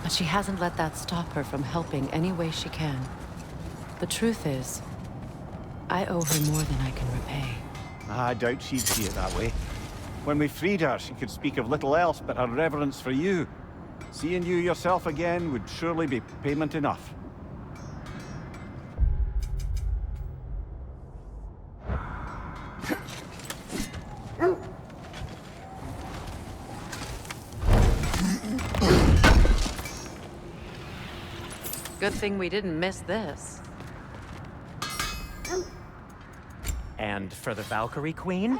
But she hasn't let that stop her from helping any way she can. The truth is, I owe her more than I can repay. I doubt she'd see it that way. When we freed her, she could speak of little else but her reverence for you. Seeing you yourself again would surely be payment enough. Good thing we didn't miss this. And for the Valkyrie Queen?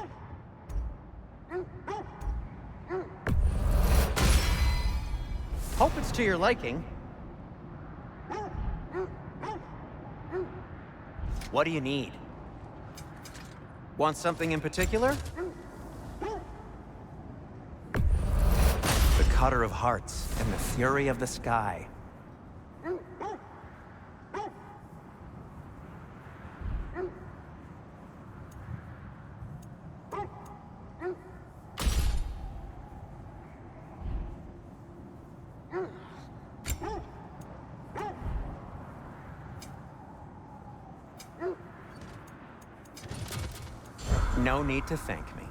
Hope it's to your liking. What do you need? Want something in particular? The Cutter of Hearts and the Fury of the Sky. No need to thank me.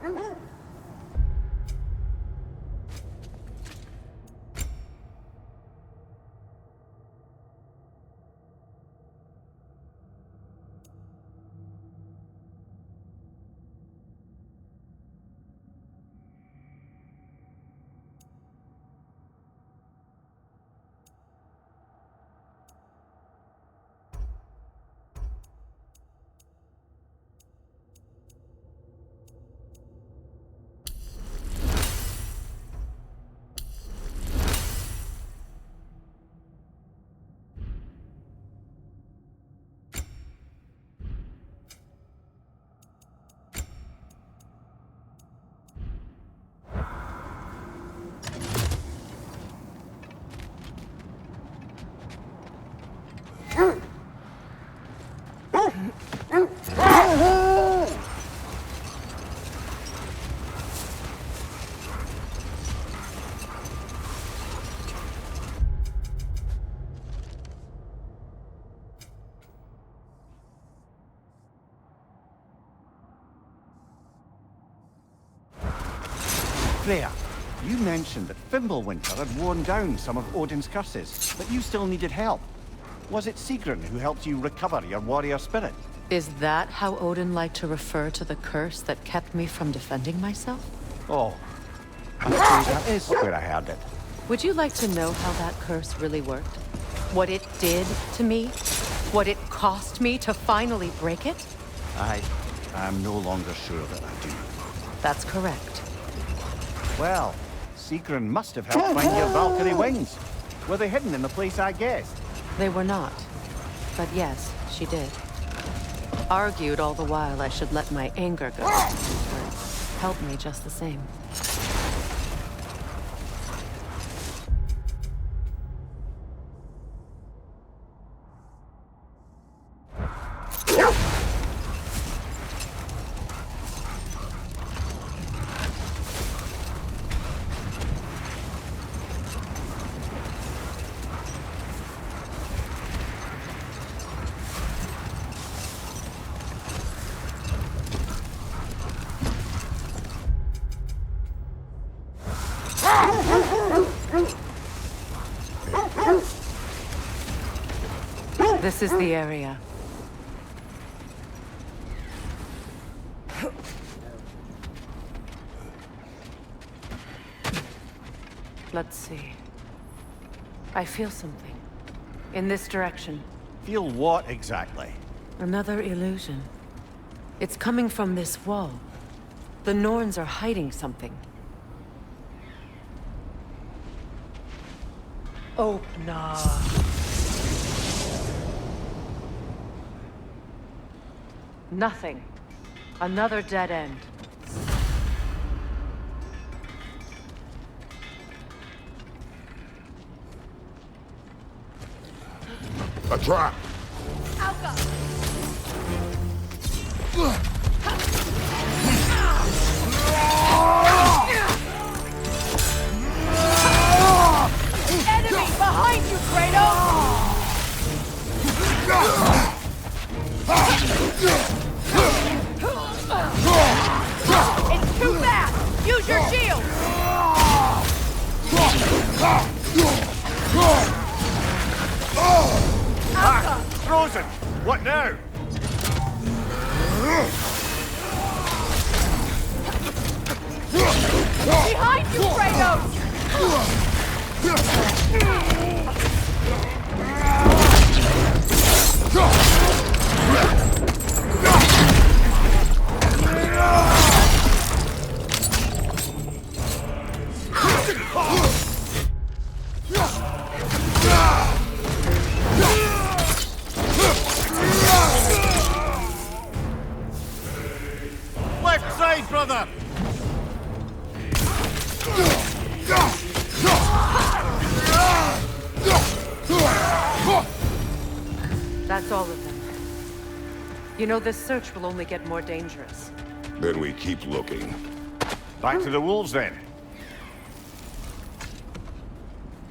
Freya, you mentioned that Fimbulwinter had worn down some of Odin's curses, but you still needed help. Was it Sigrun who helped you recover your warrior spirit? Is that how Odin liked to refer to the curse that kept me from defending myself? Oh, I'm afraid that is where I heard it. Would you like to know how that curse really worked? What it did to me? What it cost me to finally break it? I'm no longer sure that I do. That's correct. Well, Sigrun must have helped find your Valkyrie wings. Were they hidden in the place I guessed? They were not. But yes, she did. Argued all the while I should let my anger go. But helped me just the same. This is the area. Let's see. I feel something. In this direction. Feel what exactly? Another illusion. It's coming from this wall. The Norns are hiding something. Open up. Nothing. Another dead end. A trap! Alka! Ah! Frozen! What now? Behind you, Kratos! Left side, brother! That's all of them. You know, this search will only get more dangerous. Then we keep looking. Back to the wolves, then.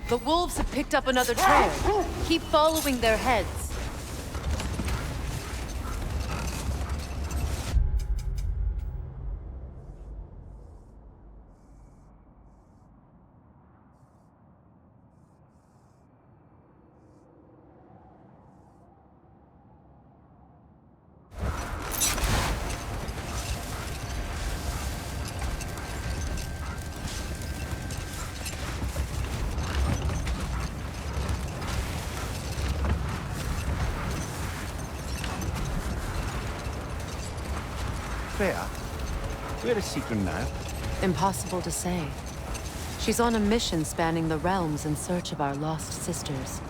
The wolves have picked up another trail. Keep following their heads. Freya, where is Seeker now? Impossible to say. She's on a mission spanning the realms in search of our lost sisters.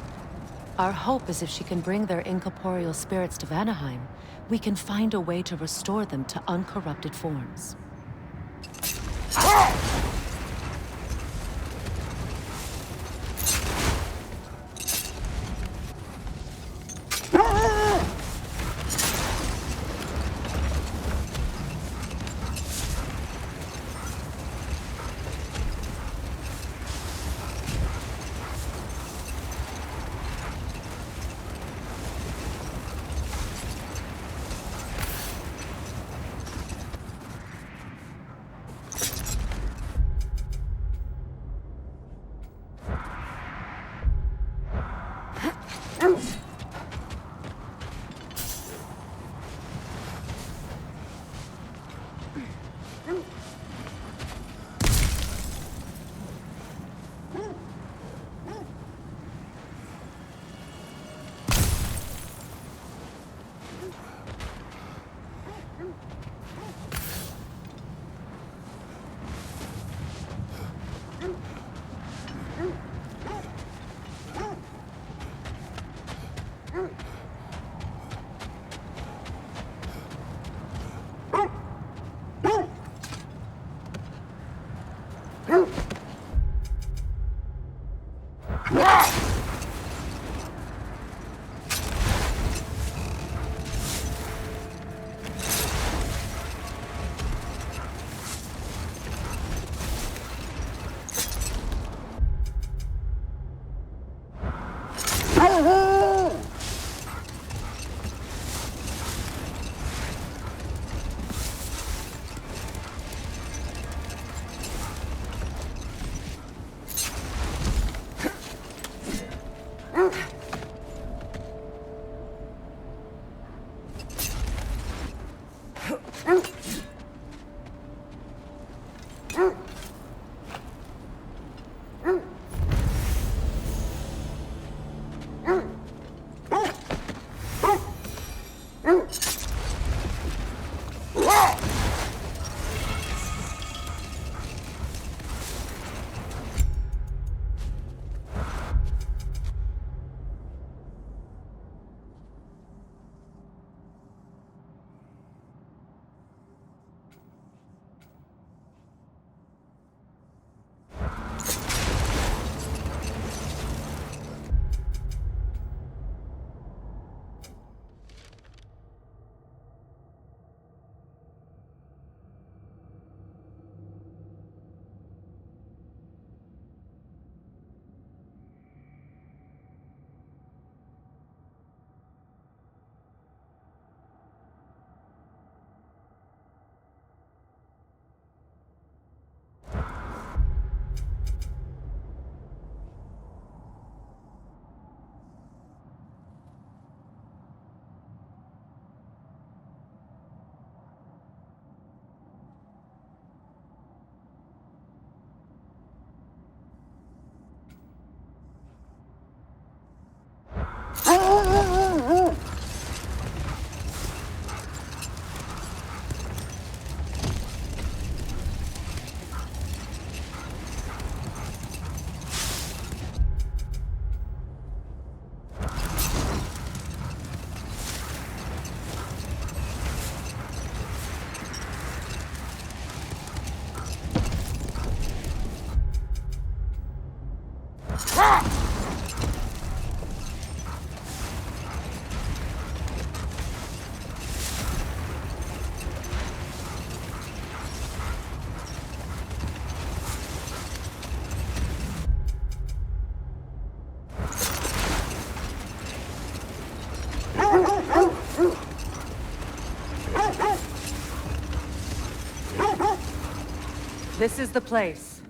Our hope is if she can bring their incorporeal spirits to Vanaheim, we can find a way to restore them to uncorrupted forms. This is the place.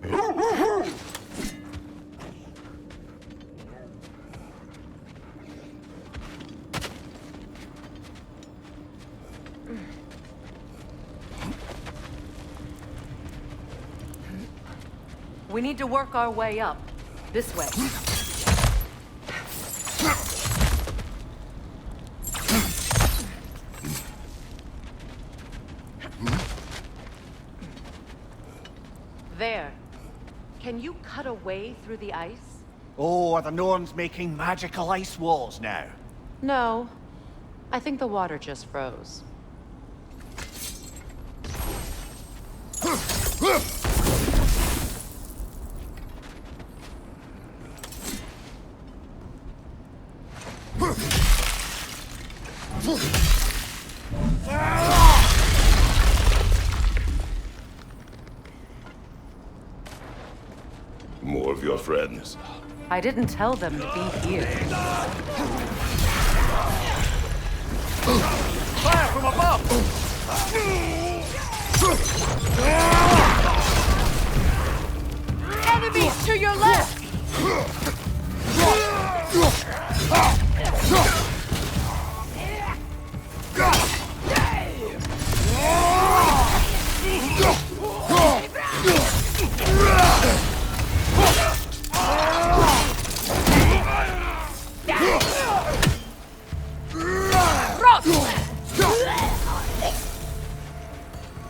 We need to work our way up. This way. There. Can you cut a way through the ice? Oh, are the Norns making magical ice walls now? No. I think the water just froze. More of your friends. I didn't tell them to be here. Fire from above! Enemies to your left!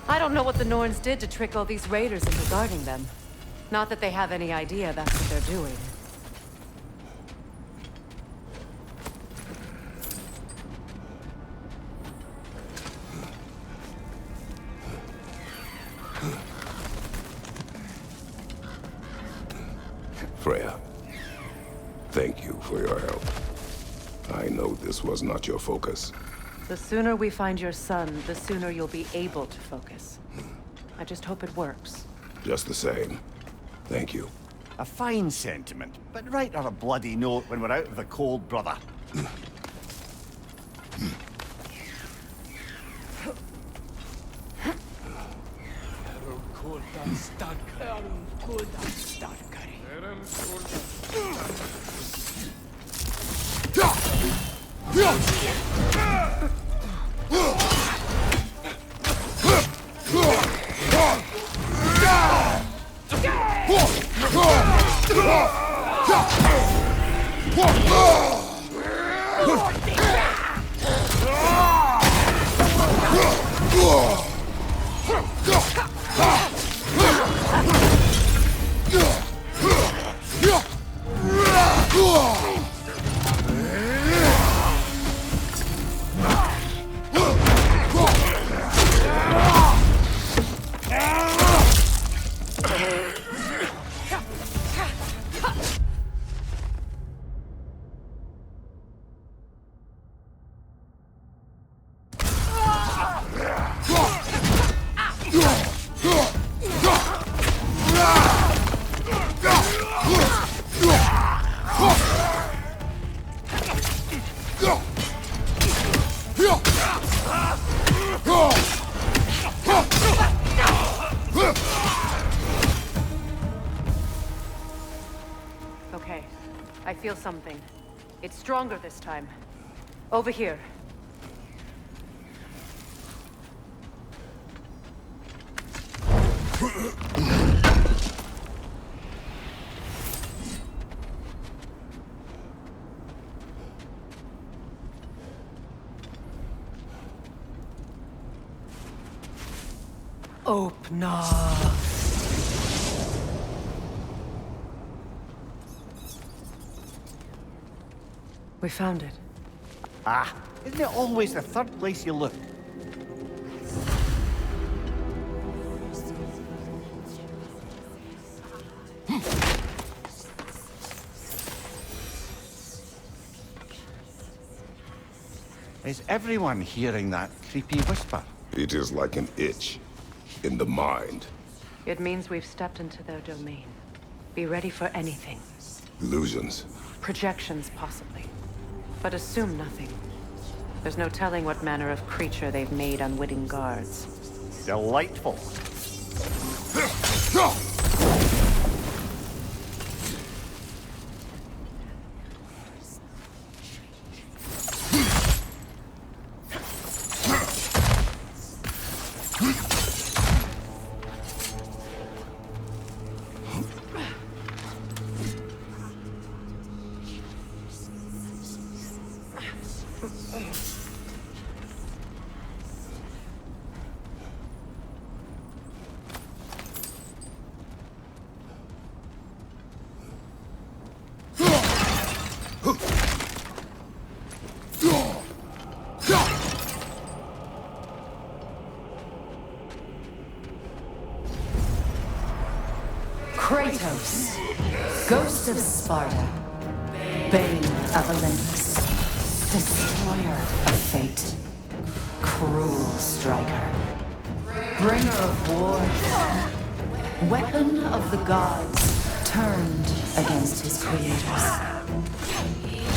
I don't know what the Norns did to trick all these raiders into guarding them. Not that they have any idea that's what they're doing. Freya, thank you for your help. I know this was not your focus. The sooner we find your son, the sooner you'll be able to focus. I just hope it works. Just the same, thank you. A fine sentiment, but write on a bloody note when we're out of the cold, brother. Okay, I feel something. It's stronger this time. Over here. Open up. We found it. Ah, isn't it always the third place you look? Is everyone hearing that creepy whisper? It is like an itch in the mind. It means we've stepped into their domain. Be ready for anything. Illusions. Projections, possibly. But assume nothing. There's no telling what manner of creature they've made unwitting guards. Delightful. Kratos, Ghost of Sparta, Bane of Olympus, Destroyer of Fate, Cruel Striker, Bringer of War, Weapon of the Gods, turned against his creators.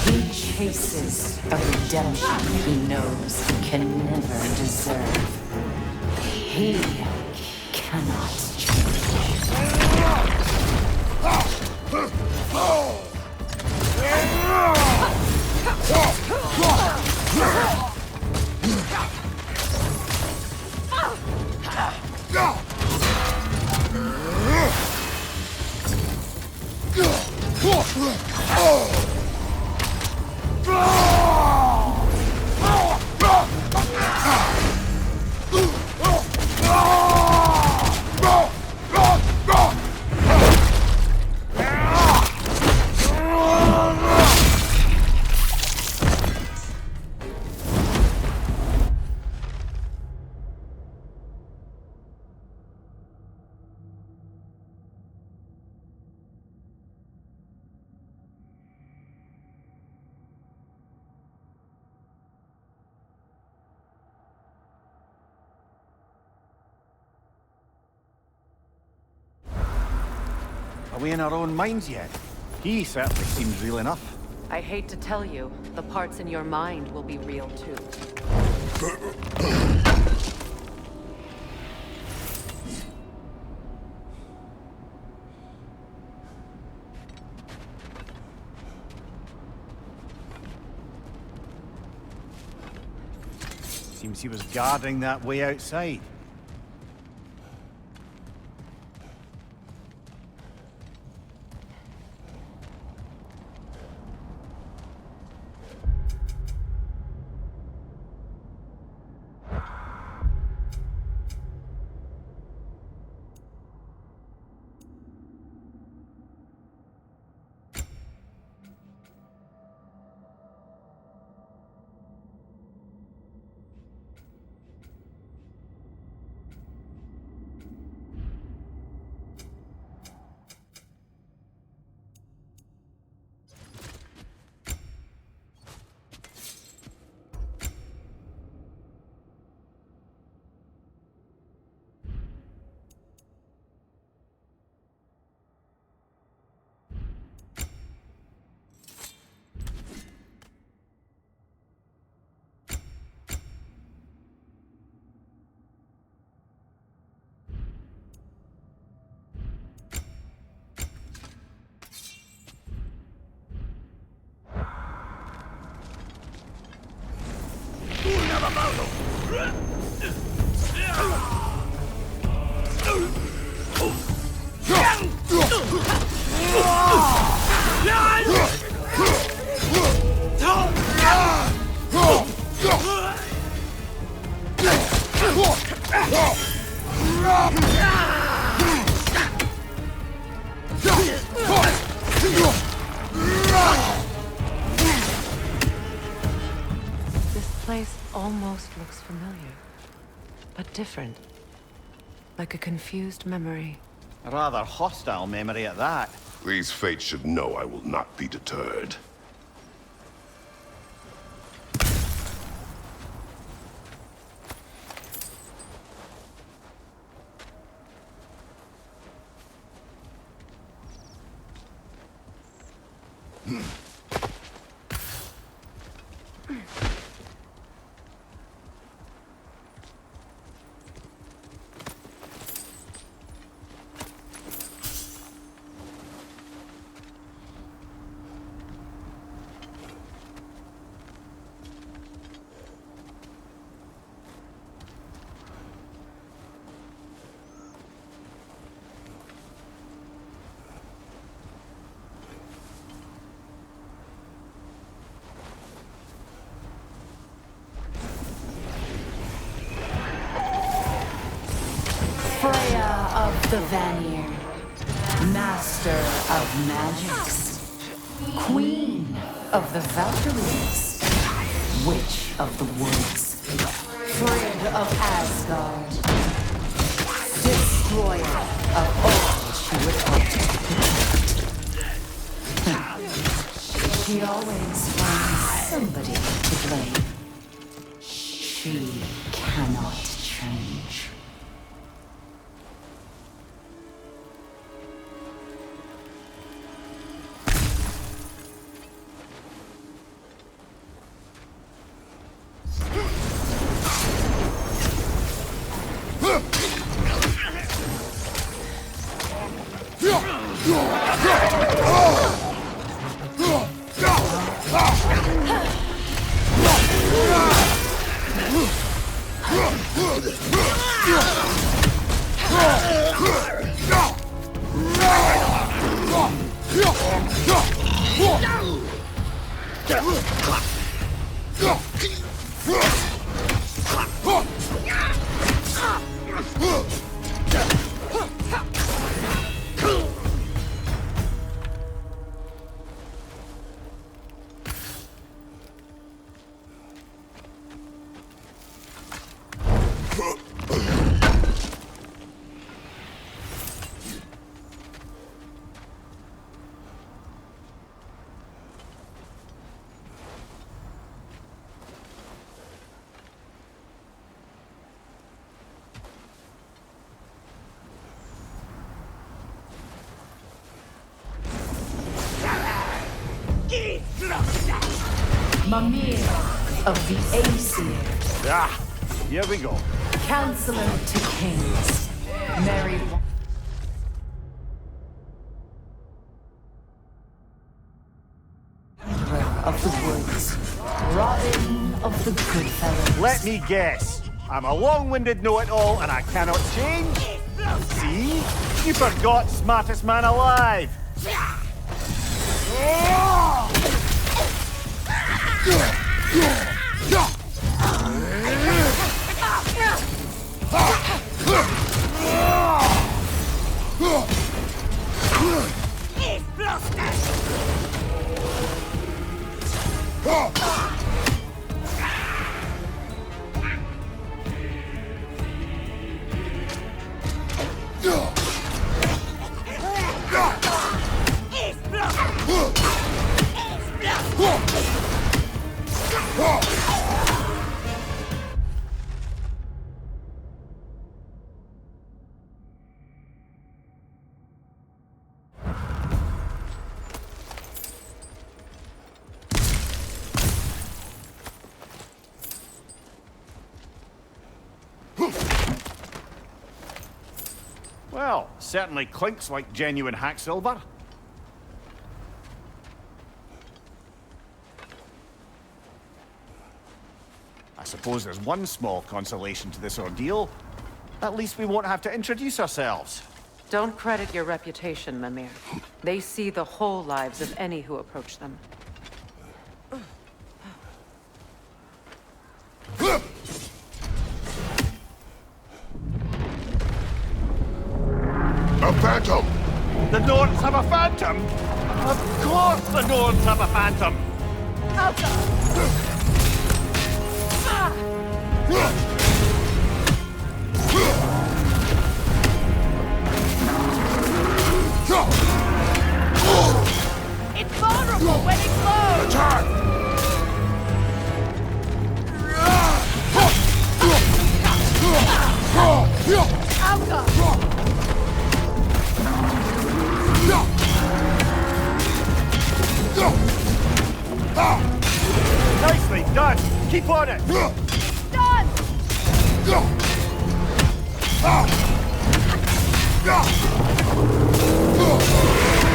He chases a redemption he knows he can never deserve. He cannot change. Are we in our own minds yet? He certainly seems real enough. I hate to tell you, the parts in your mind will be real too. Seems he was guarding that way outside. This place almost looks familiar, but different. Like a confused memory. A rather hostile memory at that. These fates should know I will not be deterred. Freya of the Vanir, master of magics, queen of the Valkyries, witch of the woods, Frigg of Asgard, destroyer of all she would hope to protect. She always finds somebody to blame. She cannot change. Mimir of the Aesir. Ah, here we go. Counselor to kings. Mary of the woods. Robin of the Goodfellows. Let me guess. I'm a long-winded know-it-all and I cannot change? See? You forgot smartest man alive. Well, certainly clinks like genuine hack silver. I suppose there's one small consolation to this ordeal. At least we won't have to introduce ourselves. Don't credit your reputation, Mimir. They see the whole lives of any who approach them. A phantom! The Nords have a phantom? Of course the Nords have a phantom! It's vulnerable when it glows! Attack! Alka! Keep on it! Done!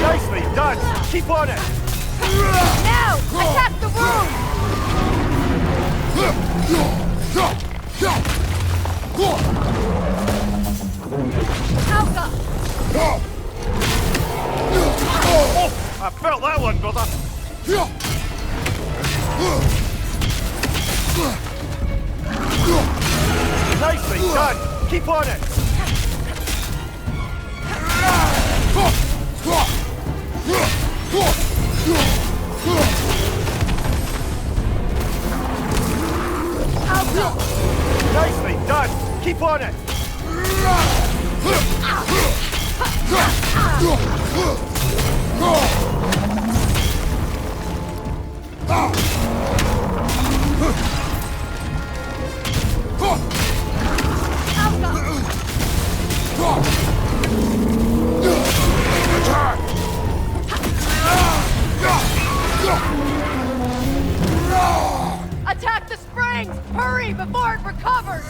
Nicely done! Keep on it! Now! Attack the room! Alka! Oh! I felt that one, brother! Nicely done! Keep on it! Nicely done! Keep on it! Attack the springs! Hurry before it recovers!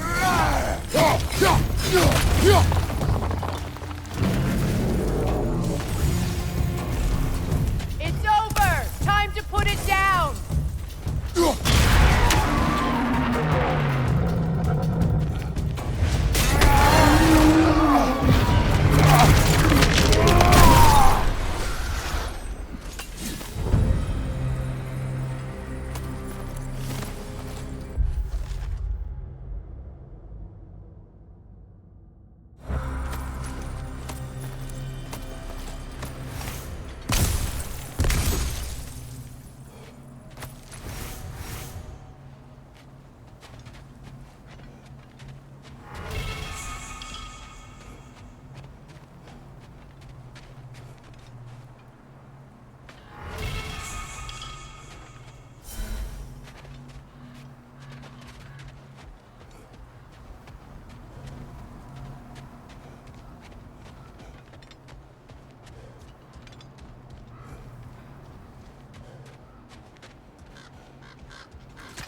It's over! Time to put it down!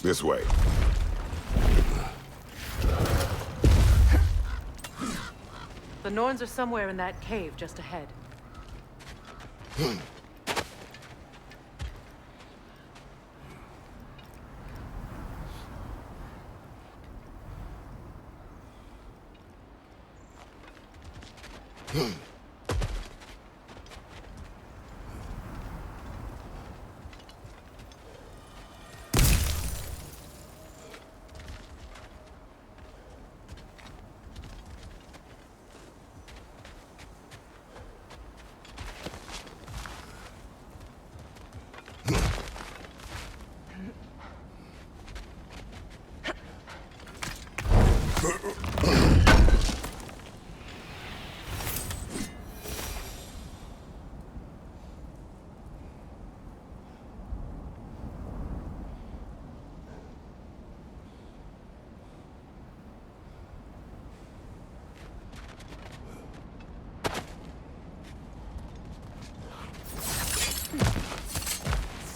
This way. The Norns are somewhere in that cave just ahead.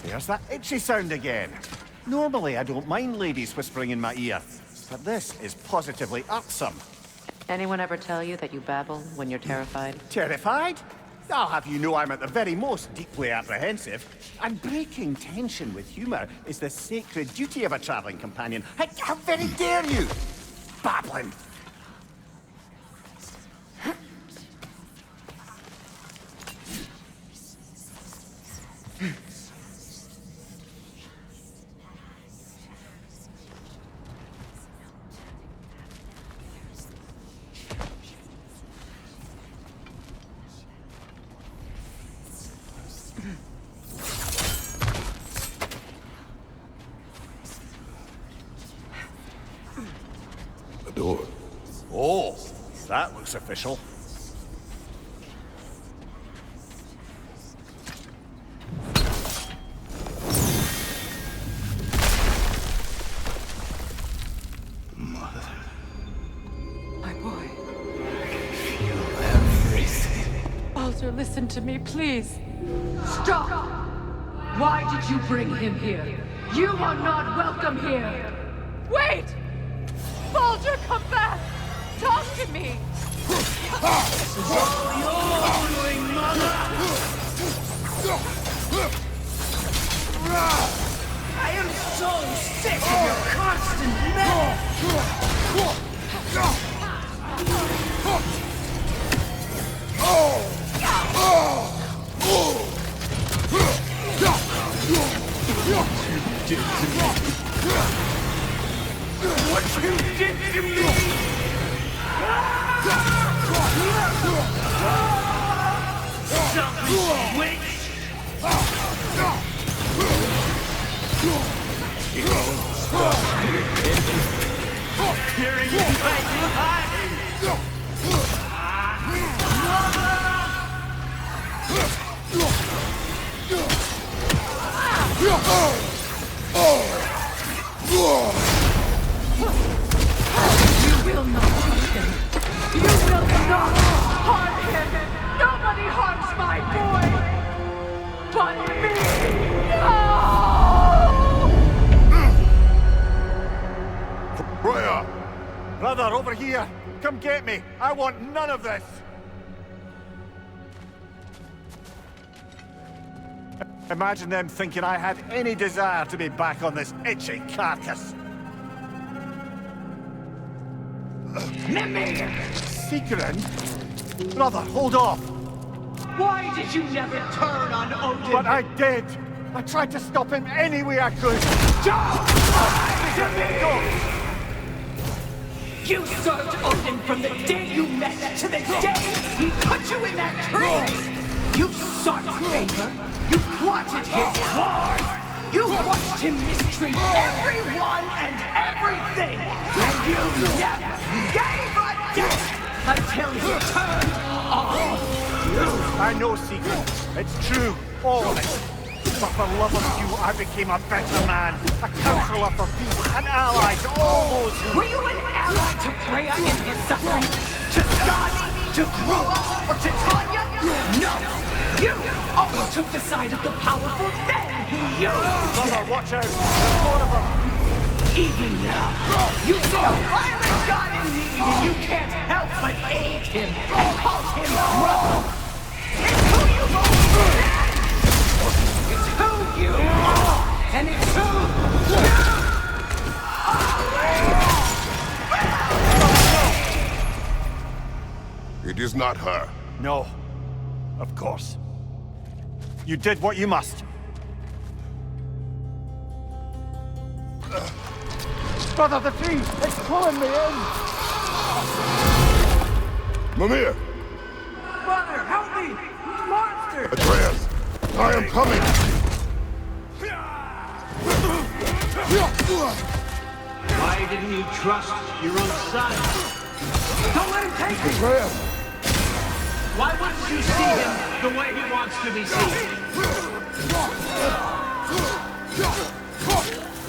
There's that itchy sound again. Normally, I don't mind ladies whispering in my ear, but this is positively irksome. Anyone ever tell you that you babble when you're terrified? Terrified? I'll have you know I'm at the very most deeply apprehensive. And breaking tension with humour is the sacred duty of a travelling companion. How very dare you! Babbling! Door. Oh, that looks official. Mother. My boy. Feel everything. Baldur, listen to me, please. Stop! Why did you bring him here? You are not welcome here! Wait! Baldur, come back! Talk to me! This is all your doing, mother! I am so sick of your constant meddling! What you did to me! Selfish witch! You won't stop tearing me behind! You will not touch him! You will not harm him! Nobody harms my boy! But me! No! Freya! Brother, over here! Come get me! I want none of this! Imagine them thinking I had any desire to be back on this itchy carcass. Mimir! Secret? Brother, hold off! Why did you never turn on Odin? But I did! I tried to stop him any way I could! Don't lie to me! You served Odin from the day you met to the day he put you in that tree! You sought favor, you plotted his wars, you watched him mistreat everyone and everything, and you never gave a damn until he turned on you! I know, Secret. It's true. All of it. But for love of you, I became a better man. A counselor for peace. An ally to all those who... Were you an ally to Freya in his suffering? To Skadi? To Groa? Or to Tanya? No! You always took the side of the powerful, then he used Brother, watch out. There's more of them. Even now, you see a violent god in need and you can't help but aid him and call him brother. It's who you are! It's who you are! And it's who It is not her. No. Of course. You did what you must. Brother, the tree! It's pulling me in! Mimir! Brother, help me! Monster! Atreus! I am coming! Why didn't you trust your own son? Don't let him take me! Atreus! Why wouldn't you see him the way he wants to be seen?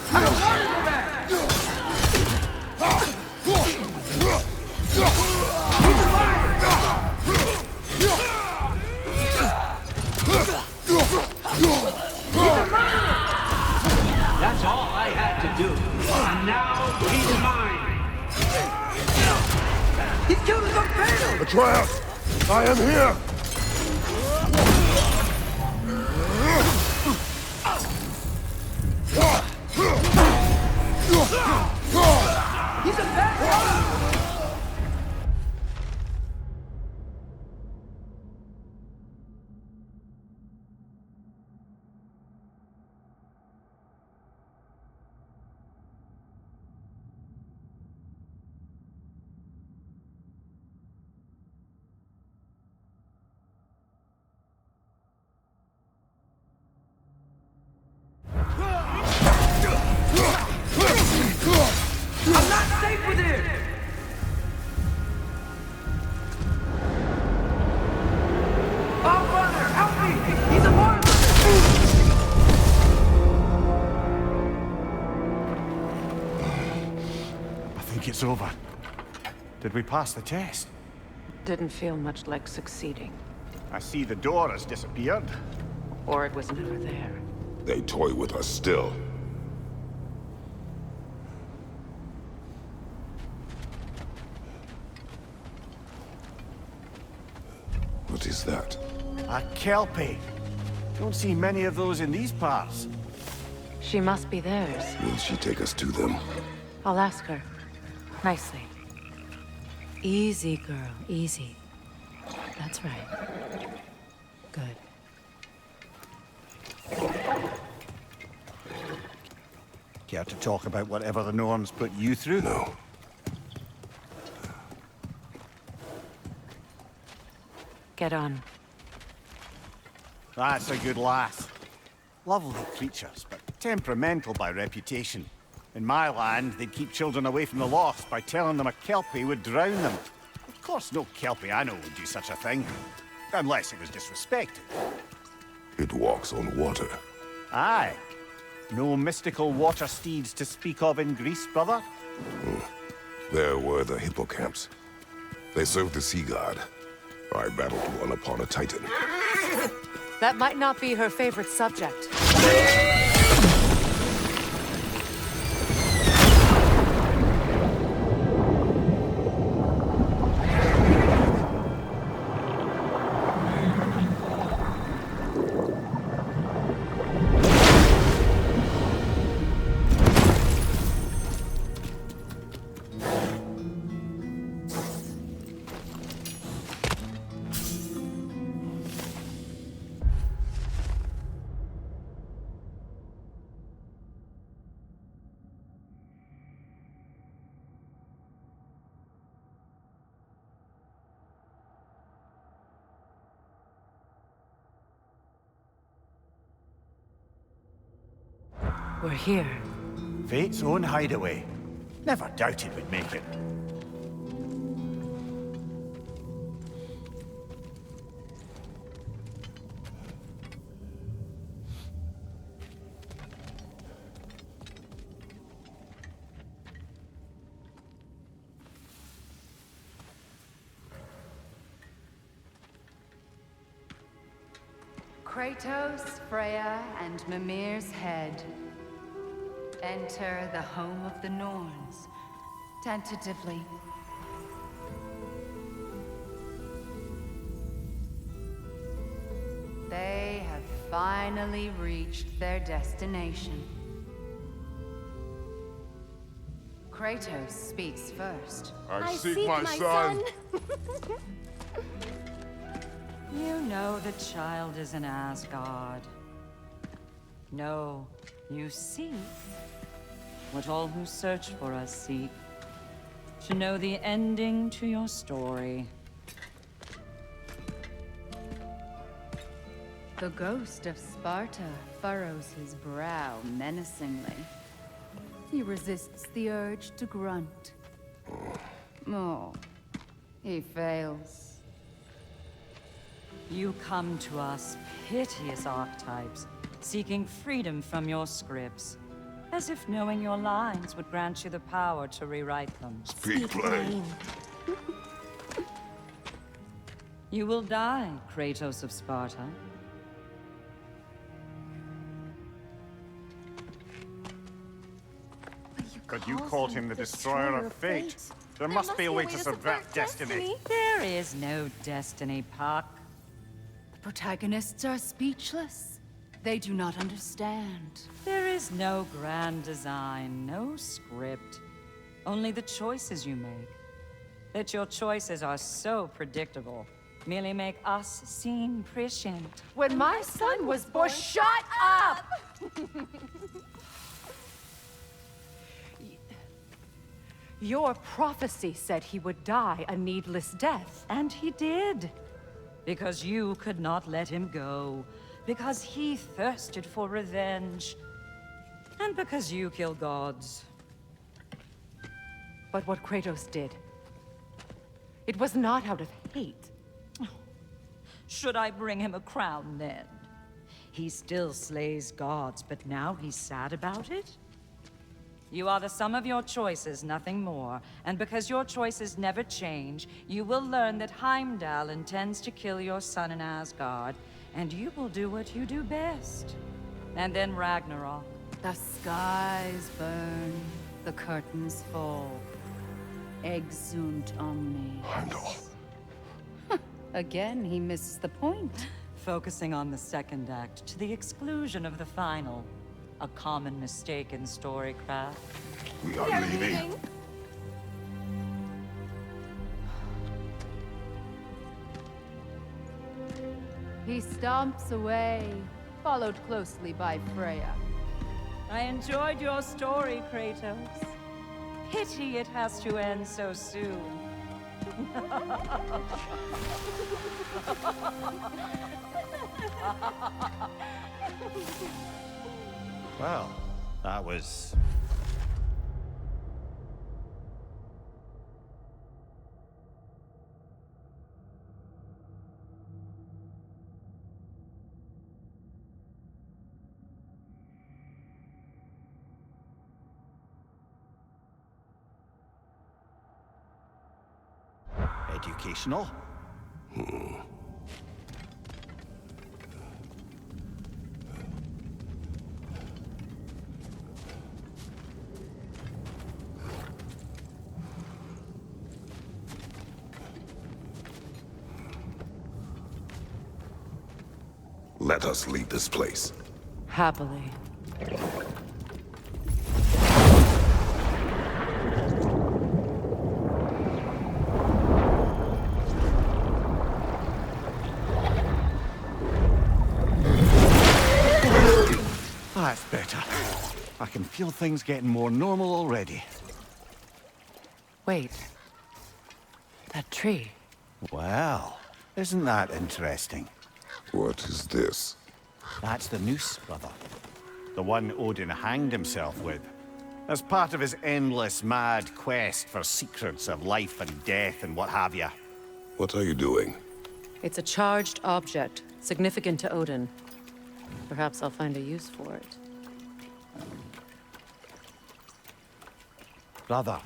I don't want to go back! That's all I had to do. And now he's mine. He's killed his own family! Atreus! I am here! He's a bad guy! I'm not safe with him! Oh, brother, help me! He's a monster! I think it's over. Did we pass the test? Didn't feel much like succeeding. I see the door has disappeared. Or it was never there. They toy with us still. What is that? A kelpie. Don't see many of those in these parts. She must be theirs. Will she take us to them? I'll ask her. Nicely. Easy, girl. Easy. That's right. Good. Care to talk about whatever the Norns put you through? No. Get on. That's a good lass. Lovely creatures, but temperamental by reputation. In my land, they'd keep children away from the lost by telling them a kelpie would drown them. Of course, no kelpie I know would do such a thing. Unless it was disrespected. It walks on water. Aye. No mystical water steeds to speak of in Greece, brother? There were the hippocamps. They served the sea god. I battled one upon a titan. That might not be her favorite subject. We're here. Fate's own hideaway. Never doubted we'd make it. Kratos, Freya, and Mimir's head. Enter the home of the Norns, tentatively. They have finally reached their destination. Kratos speaks first. I seek my son. You know the child is in Asgard. No, you seek what all who search for us seek. To know the ending to your story. The ghost of Sparta furrows his brow menacingly. He resists the urge to grunt. Oh, he fails. You come to us, piteous archetypes, seeking freedom from your scripts. As if knowing your lines would grant you the power to rewrite them. Speak plain. You will die, Kratos of Sparta. But you called him the destroyer of fate. There must be a way to subvert destiny. There is no destiny, Puck. The protagonists are speechless. They do not understand. There is no grand design, no script. Only the choices you make. That your choices are so predictable, merely make us seem prescient. When my son was born, shut up! Your prophecy said he would die a needless death. And he did. Because you could not let him go. Because he thirsted for revenge. And because you kill gods. But what Kratos did, it was not out of hate. Should I bring him a crown then? He still slays gods, but now he's sad about it? You are the sum of your choices, nothing more. And because your choices never change, you will learn that Heimdall intends to kill your son in Asgard, and you will do what you do best. And then Ragnarok. The skies burn, the curtains fall. Exunt omnes. Heimdall. Again, he misses the point. Focusing on the second act to the exclusion of the final. A common mistake in storycraft. We are leaving. He stomps away, followed closely by Freya. I enjoyed your story, Kratos. Pity it has to end so soon. Well, that was... educational. Let us leave this place. Happily. That's better. I can feel things getting more normal already. Wait. That tree. Well, isn't that interesting? What is this? That's the noose, brother. The one Odin hanged himself with. As part of his endless, mad quest for secrets of life and death and what have you. What are you doing? It's a charged object, significant to Odin. Perhaps I'll find a use for it. Brother,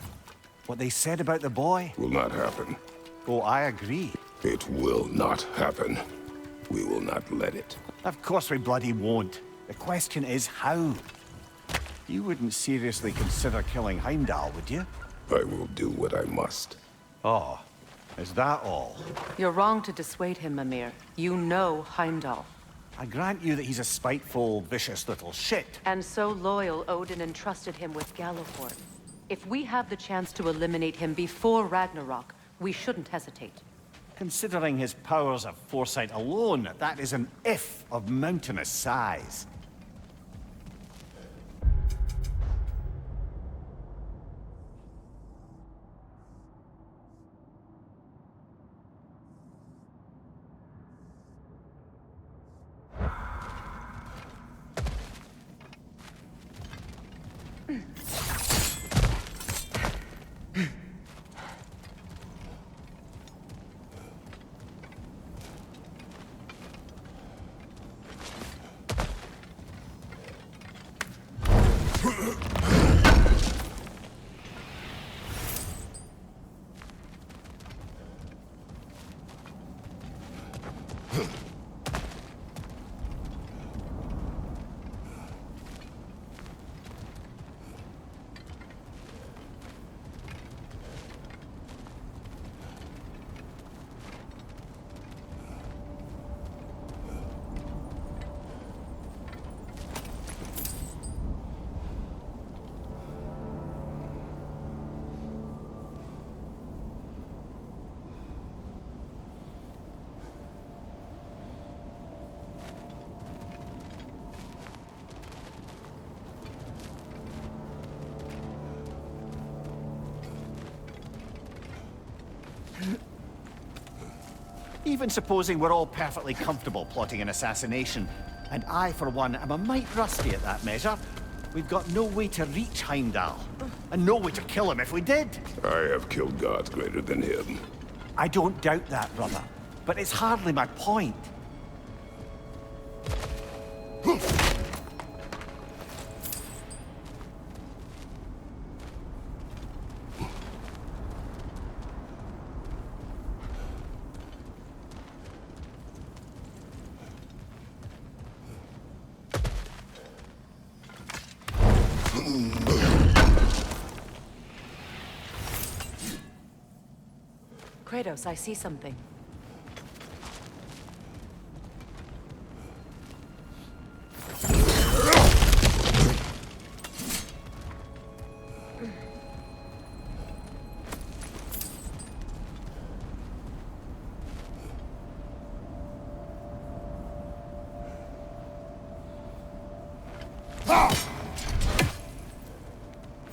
what they said about the boy? Will not happen. Oh, I agree. It will not happen. We will not let it. Of course we bloody won't. The question is how. You wouldn't seriously consider killing Heimdall, would you? I will do what I must. Oh, is that all? You're wrong to dissuade him, Mimir. You know Heimdall. I grant you that he's a spiteful, vicious little shit. And so loyal, Odin entrusted him with Gjallarhorn. If we have the chance to eliminate him before Ragnarok, we shouldn't hesitate. Considering his powers of foresight alone, that is an if of mountainous size. Even supposing we're all perfectly comfortable plotting an assassination, and I, for one, am a mite rusty at that measure, we've got no way to reach Heimdall, and no way to kill him if we did. I have killed gods greater than him. I don't doubt that, brother, but it's hardly my point. Kratos, I see something.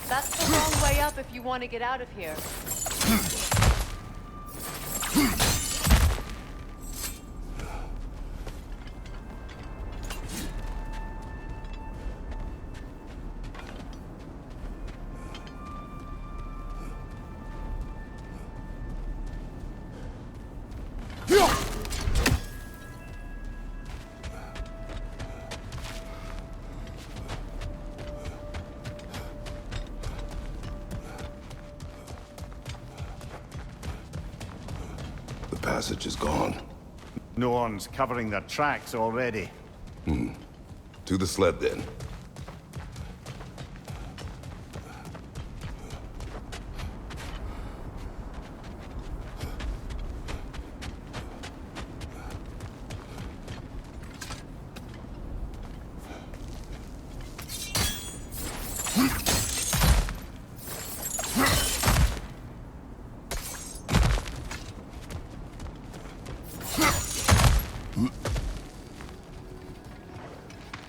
That's the wrong way up if you want to get out of here. The passage is gone. No one's covering their tracks already. To the sled, then.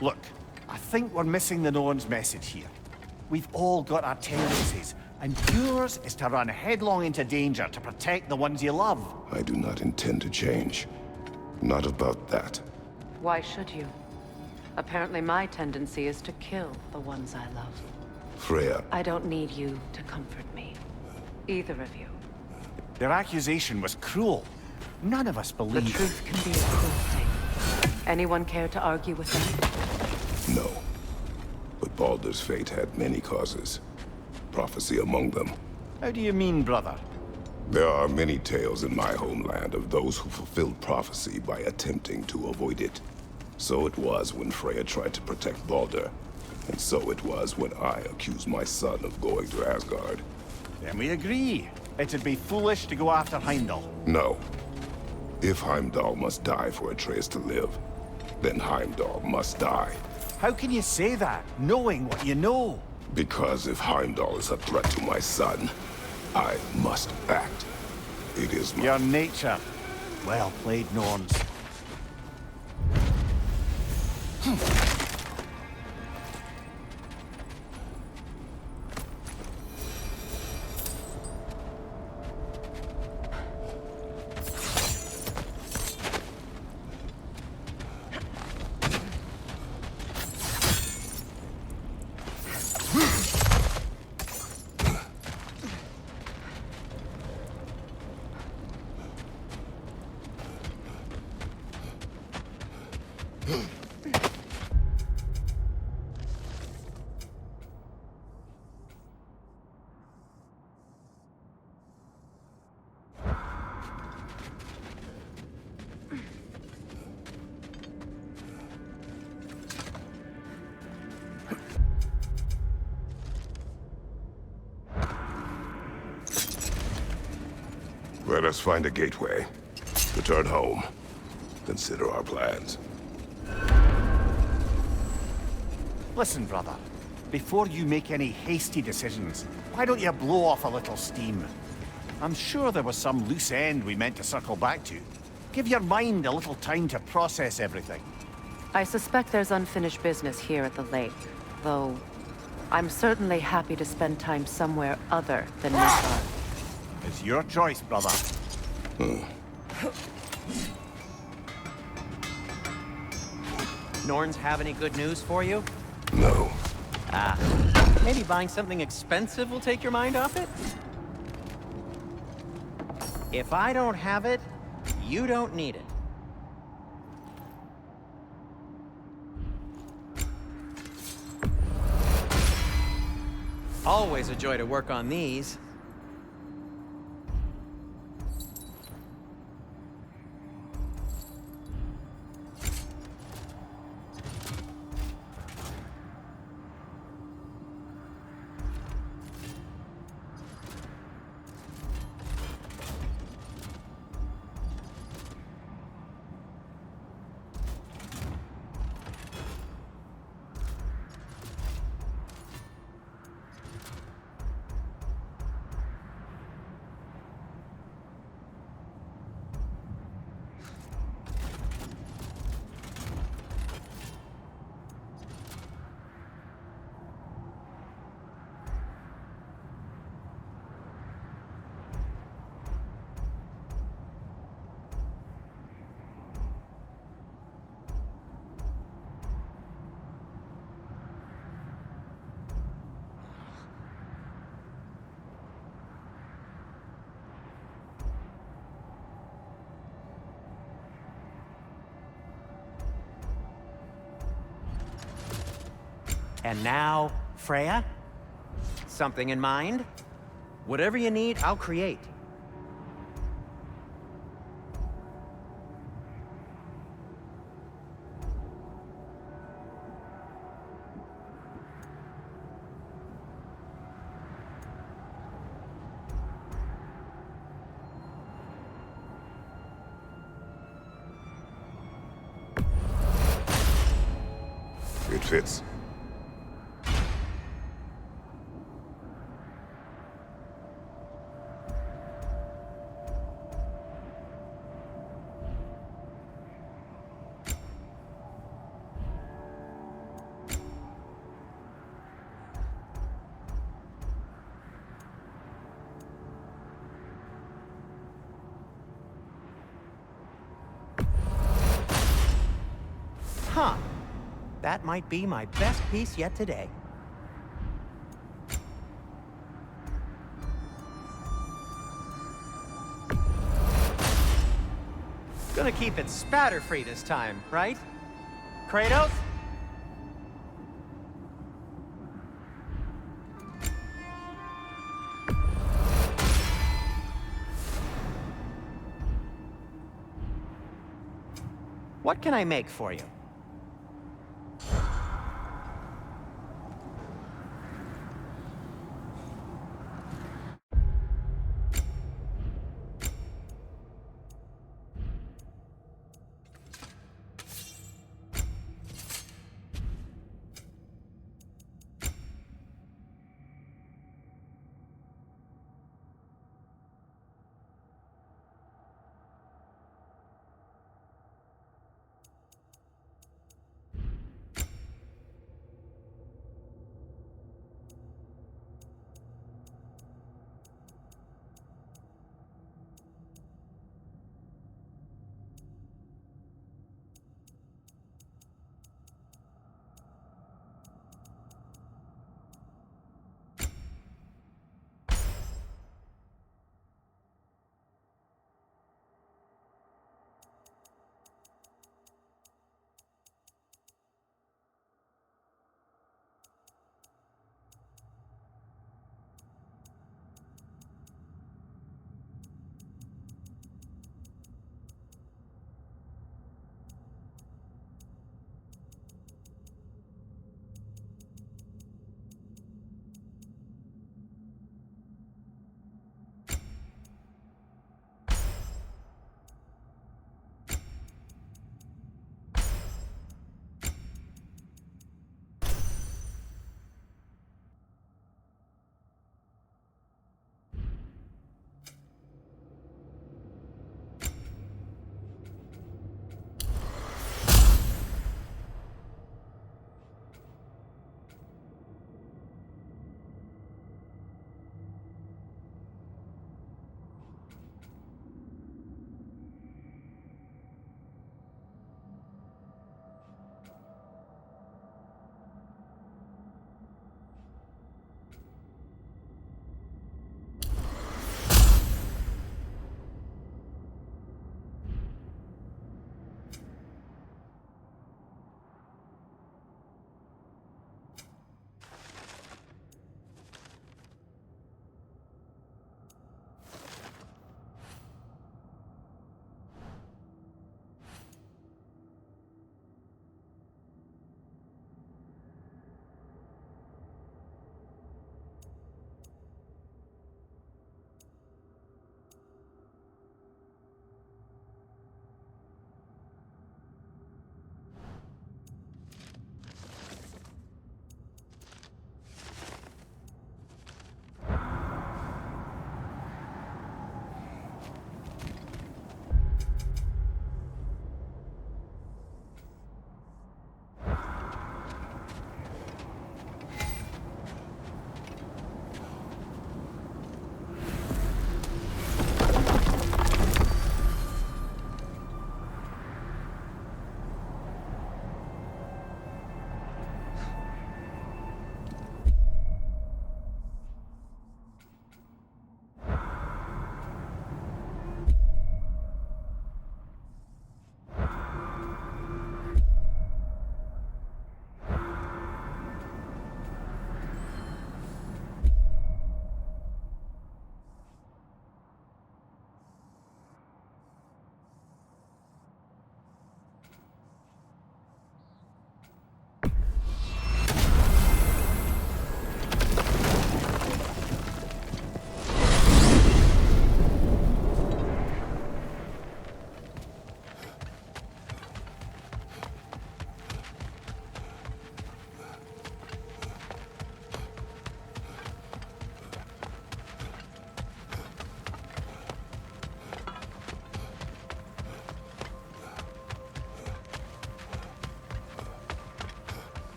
Look, I think we're missing the Norn's message here. We've all got our tendencies, and yours is to run headlong into danger to protect the ones you love. I do not intend to change. Not about that. Why should you? Apparently my tendency is to kill the ones I love. Freya, I don't need you to comfort me. Either of you. Their accusation was cruel. None of us The believe. truth can be a cruel thing. Anyone care to argue with them? no. But Baldur's fate had many causes. Prophecy among them. How do you mean, brother? There are many tales in my homeland of those who fulfilled prophecy by attempting to avoid it. So it was when Freya tried to protect Baldur. And so it was when I accused my son of going to Asgard. Then we agree. It'd be foolish to go after Heimdall. No. If Heimdall must die for Atreus to live, then Heimdall must die. How can you say that, knowing what you know? Because if Heimdall is a threat to my son, I must act. It is my... Your nature. Well played, Norns. Let us find a gateway. Return home. Consider our plans. Listen, brother. Before you make any hasty decisions, why don't you blow off a little steam? I'm sure there was some loose end we meant to circle back to. Give your mind a little time to process everything. I suspect there's unfinished business here at the lake, though I'm certainly happy to spend time somewhere other than Midgard. It's your choice, brother. Norns have any good news for you? No. Ah, maybe buying something expensive will take your mind off it? If I don't have it, you don't need it. Always a joy to work on these. And now, Freya? Something in mind? Whatever you need, I'll create. It fits. Huh. That might be my best piece yet today. Gonna keep it spatter-free this time, right? Kratos? What can I make for you?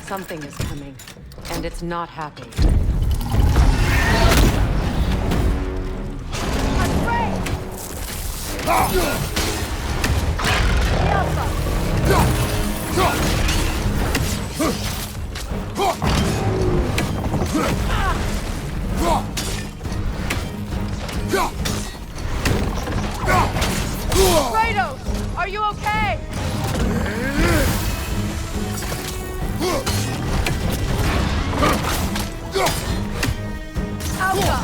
Something is coming, and it's not happy. Kratos, are you okay? Alpha!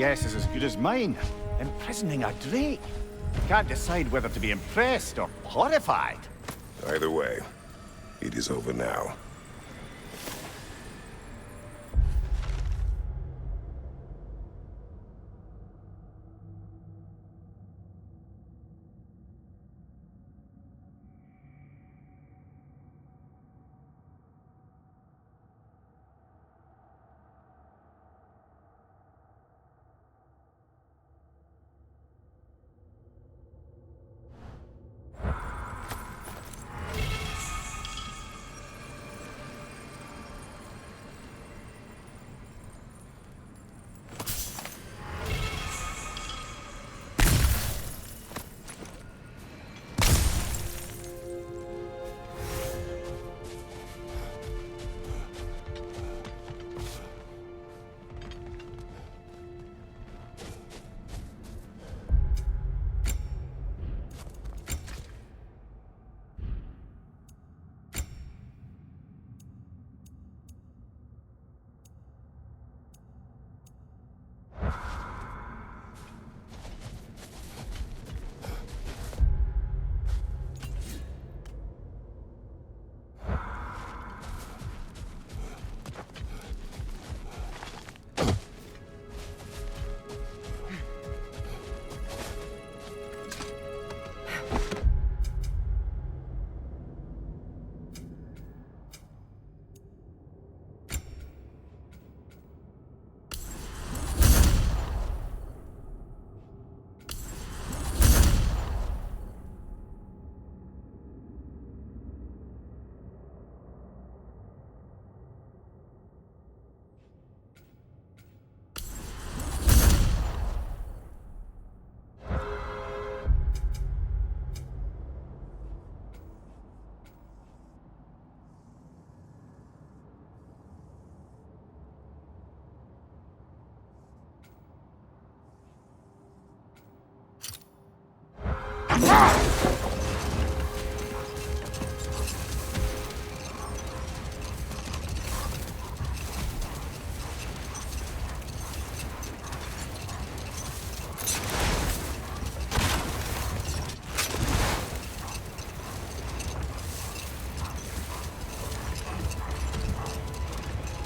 guess is as good as mine. Imprisoning a drake. Can't decide whether to be impressed or horrified. Either way, it is over now.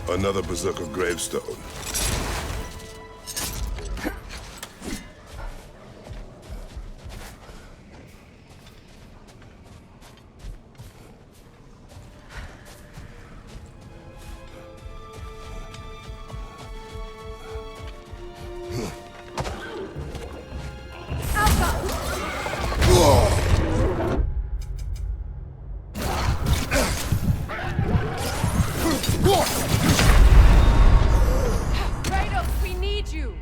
Another Berserker gravestone. Kratos, we need you!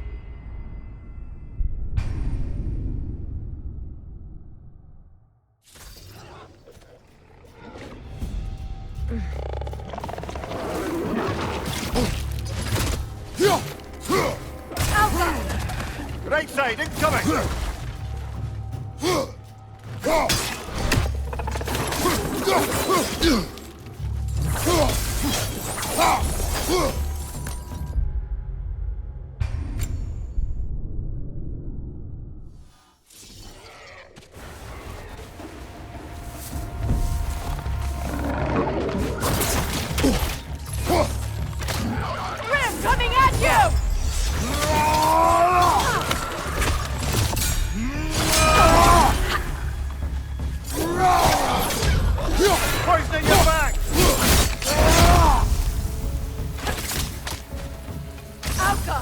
Right side, incoming! Grim coming at you! Poisoning your back! Alka!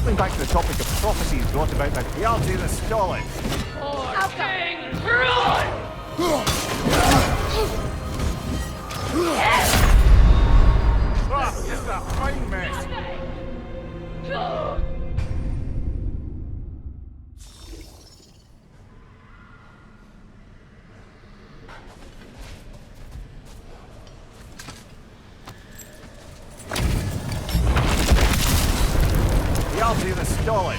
Circling back to the topic of prophecies brought about by Reality the Stolid. Just a fine mess. Reality the Stolid.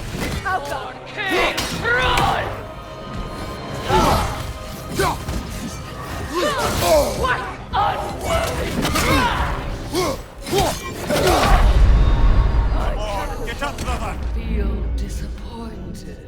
Get up, brother! Feel disappointed.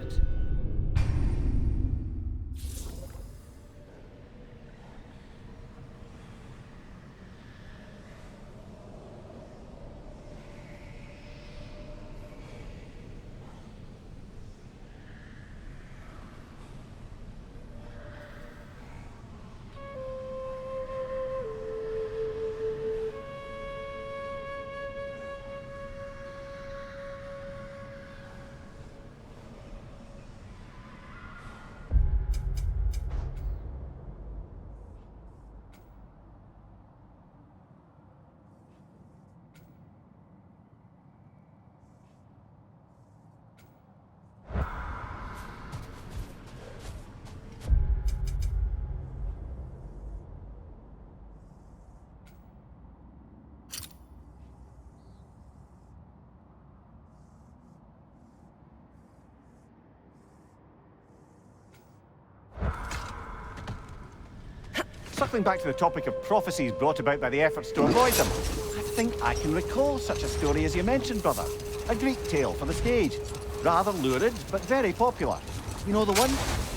Circling back to the topic of prophecies brought about by the efforts to avoid them, I think I can recall such a story as you mentioned, brother. A Greek tale for the stage. Rather lurid, but very popular. You know the one?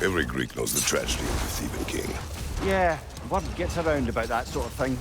Every Greek knows the tragedy of the Theban king. Yeah, word gets around about that sort of thing.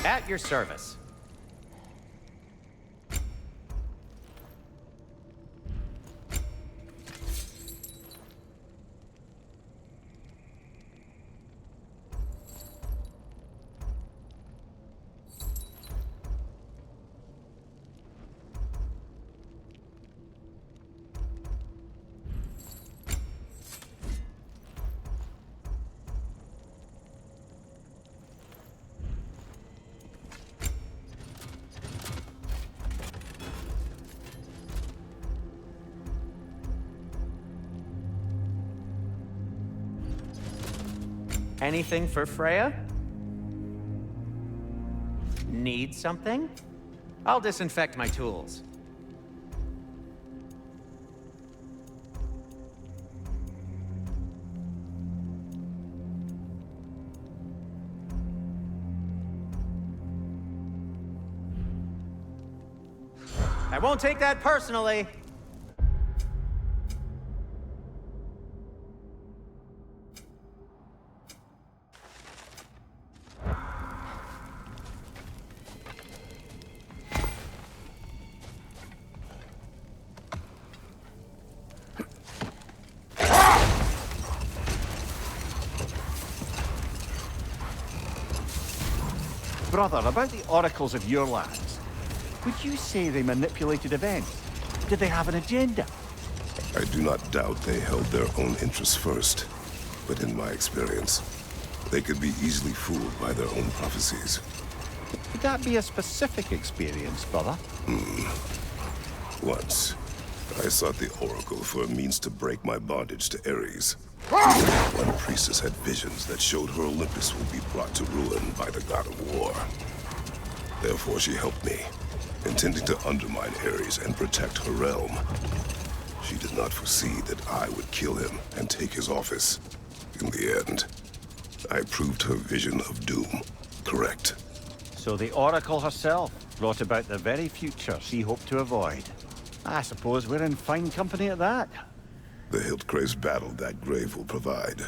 At your service. Anything for Freya? Need something? I'll disinfect my tools. I won't take that personally. Brother, about the oracles of your lands, would you say they manipulated events? Did they have an agenda? I do not doubt they held their own interests first. But in my experience, they could be easily fooled by their own prophecies. Would that be a specific experience, brother? Once, I sought the oracle for a means to break my bondage to Ares. One priestess had visions that showed her Olympus will be brought to ruin by the God of War. Therefore she helped me, intending to undermine Ares and protect her realm. She did not foresee that I would kill him and take his office. In the end, I proved her vision of doom correct. So the oracle herself brought about the very future she hoped to avoid. I suppose we're in fine company at that. The Hildcrave's battle that grave will provide.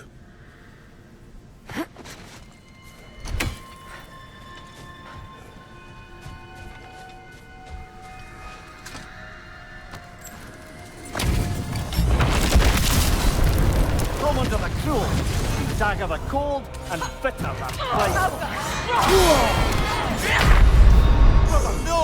Come under the cruel, dagger the cold, and bitter the price. No!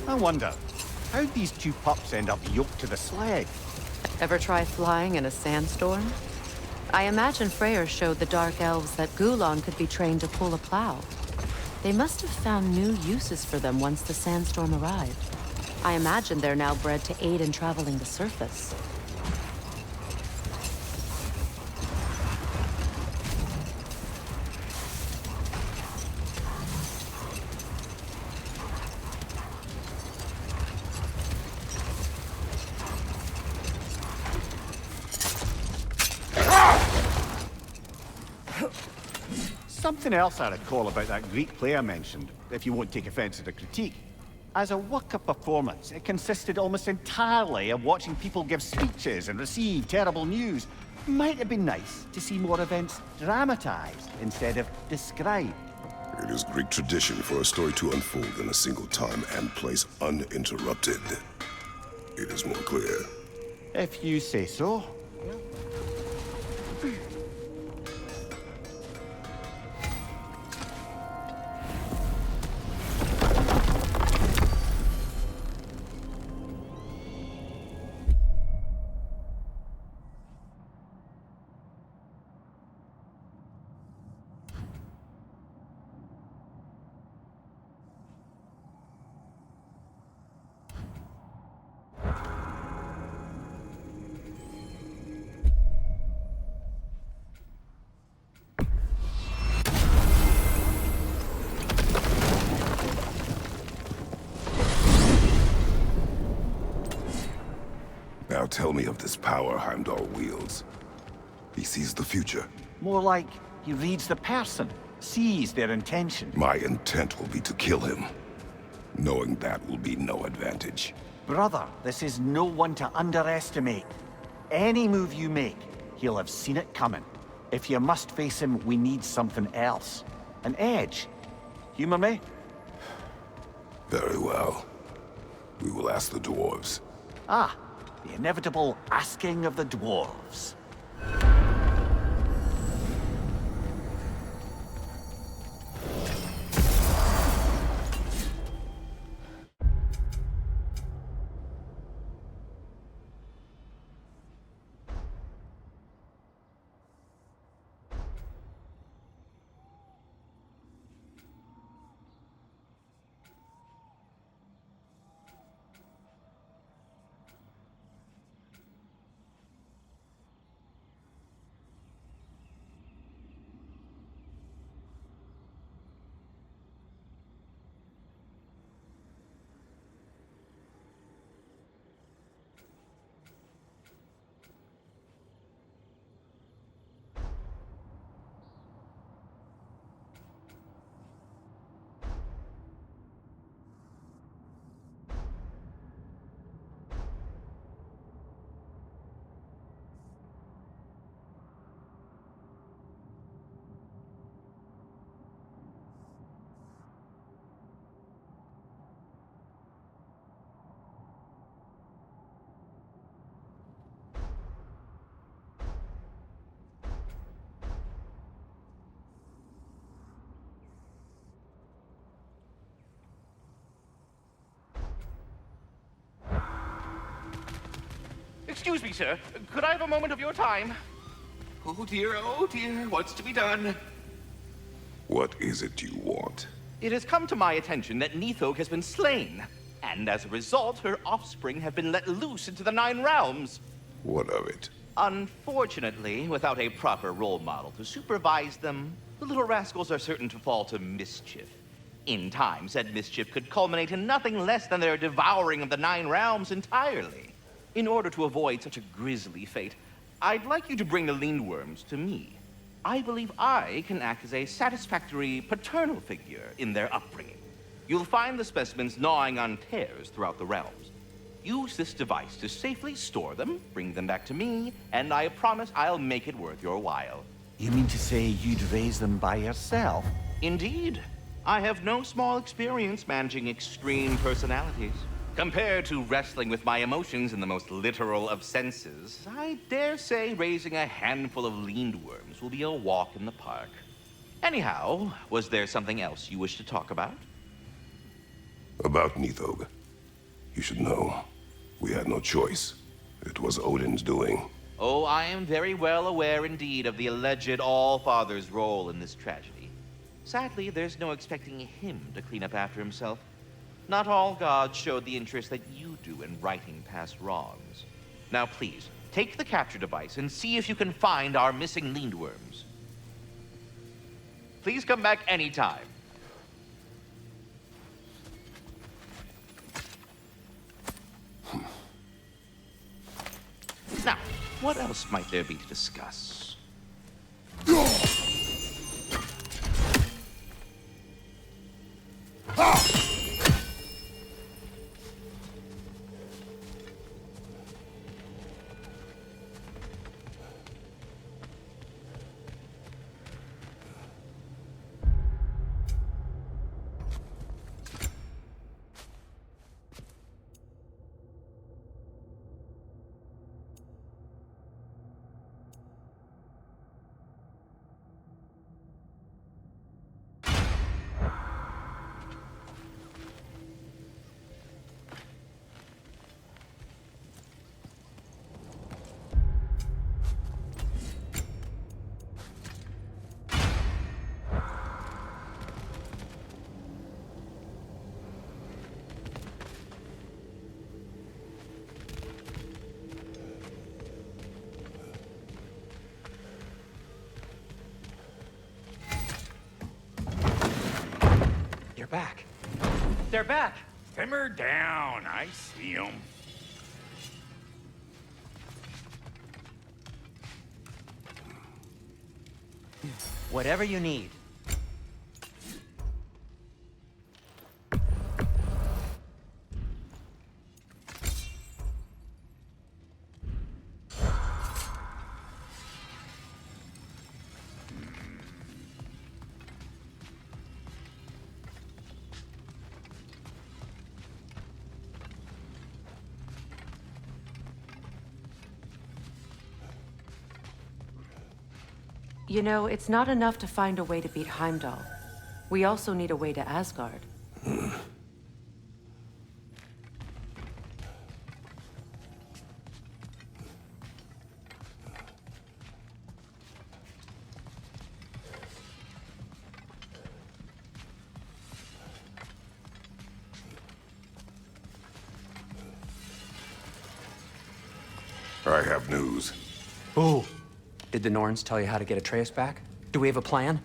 I wonder, how'd these two pups end up yoked to the sled? Ever try flying in a sandstorm? I imagine Freyr showed the Dark Elves that Gulon could be trained to pull a plow. They must have found new uses for them once the sandstorm arrived. I imagine they're now bred to aid in traveling the surface. Something else I recall about that Greek play I mentioned, if you won't take offense at the critique. As a work-up performance, it consisted almost entirely of watching people give speeches and receive terrible news. Might have been nice to see more events dramatized instead of described. It is Greek tradition for a story to unfold in a single time and place uninterrupted. It is more clear. If you say so. Now tell me of this power Heimdall wields. He sees the future. More like he reads the person, sees their intention. My intent will be to kill him. Knowing that will be no advantage. Brother, this is no one to underestimate. Any move you make, he'll have seen it coming. If you must face him, we need something else. An edge. Humor me? Very well. We will ask the dwarves. Ah, the inevitable asking of the dwarves. Excuse me, sir. Could I have a moment of your time? Oh dear, what's to be done? What is it you want? It has come to my attention that Nithog has been slain, and as a result, her offspring have been let loose into the 9 realms. What of it? Unfortunately, without a proper role model to supervise them, the little rascals are certain to fall to mischief. In time, said mischief could culminate in nothing less than their devouring of the 9 realms entirely. In order to avoid such a grisly fate, I'd like you to bring the Lindworms to me. I believe I can act as a satisfactory paternal figure in their upbringing. You'll find the specimens gnawing on tears throughout the realms. Use this device to safely store them, bring them back to me, and I promise I'll make it worth your while. You mean to say you'd raise them by yourself? Indeed. I have no small experience managing extreme personalities. Compared to wrestling with my emotions in the most literal of senses, I dare say raising a handful of Lindworms will be a walk in the park. Anyhow, was there something else you wish to talk about? About Nithog. You should know, we had no choice. It was Odin's doing. Oh, I am very well aware indeed of the alleged All-Father's role in this tragedy. Sadly, there's no expecting him to clean up after himself. Not all gods showed the interest that you do in righting past wrongs. Now please, take the capture device and see if you can find our missing Lindworms. Please come back anytime. Now, what else might there be to discuss? Back. They're back. Simmer down. I see them. Whatever you need. You know, it's not enough to find a way to beat Heimdall. We also need a way to Asgard. I have news. Ooh. Did the Norns tell you how to get Atreus back? Do we have a plan?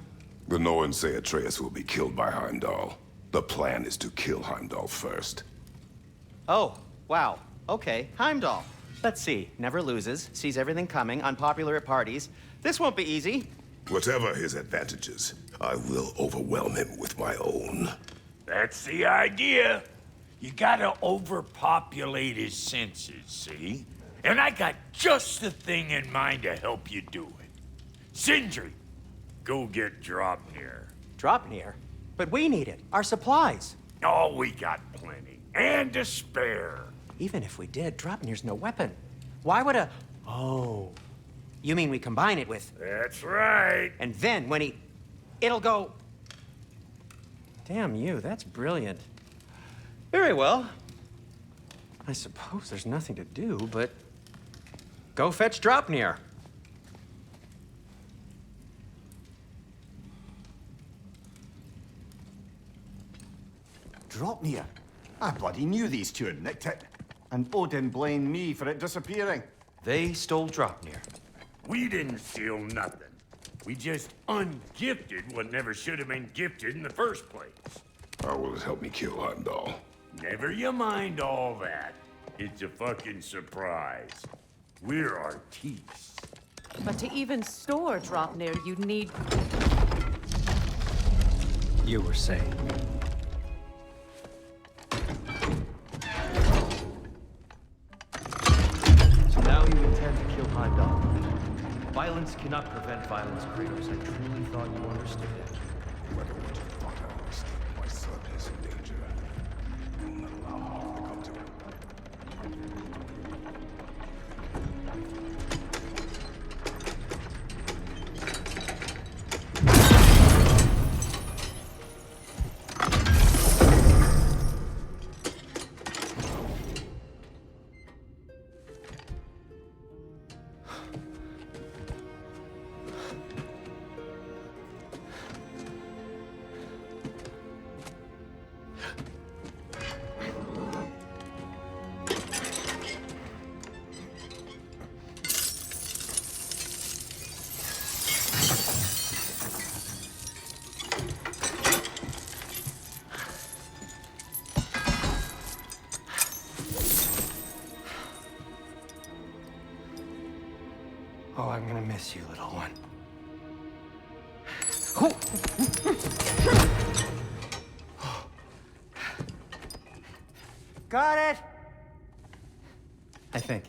The Norns say Atreus will be killed by Heimdall. The plan is to kill Heimdall first. Oh, wow. Okay, Heimdall. Let's see. Never loses, sees everything coming, unpopular at parties. This won't be easy. Whatever his advantages, I will overwhelm him with my own. That's the idea. You gotta overpopulate his senses, see? And I got just the thing in mind to help you do it. Sindri, go get Draupnir. Draupnir? But we need it. Our supplies. Oh, we got plenty. And to spare. Even if we did, Draupnir's no weapon. Why would a... Oh. You mean we combine it with... That's right. And then when he... It'll go... Damn you, that's brilliant. Very well. I suppose there's nothing to do, but... Go fetch Draupnir. Draupnir? I bloody knew these two had nicked it. And Odin blamed me for it disappearing. They stole Draupnir. We didn't steal nothing. We just ungifted what never should have been gifted in the first place. How will it help me kill Heimdall? Never you mind all that. It's a fucking surprise. We're artistes. But to even store Draupnir, you need... You were saying. So now you intend to kill Heimdall. Violence cannot prevent violence, Kratos. I truly thought you understood that. No matter what you thought I understood, my son is in danger. I will not allow harm to come to him. Oh, I'm gonna miss you, little one. Got it! I think.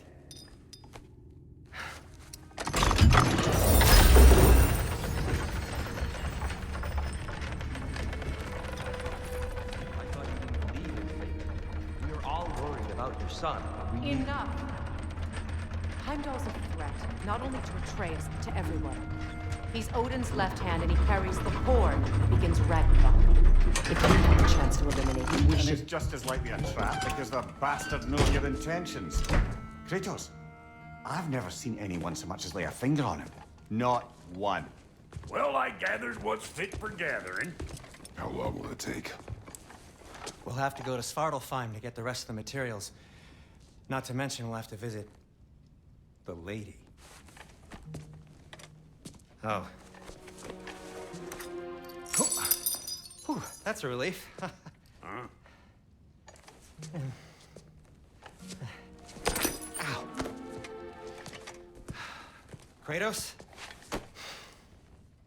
We were all worried about your son. Enough! Heimdall's a threat, not only to Atreus, but to everyone. He's Odin's left hand, and he carries the horn that begins Ragnarok. If we have a chance to eliminate him, we And should... it's just as likely a trap because the bastard knows your intentions. Kratos, I've never seen anyone so much as lay a finger on him. Not one. Well, I gathered what's fit for gathering. How long will it take? We'll have to go to Svartalfheim to get the rest of the materials. Not to mention we'll have to visit the lady. Oh. Whew, that's a relief. Huh? Ow. Kratos?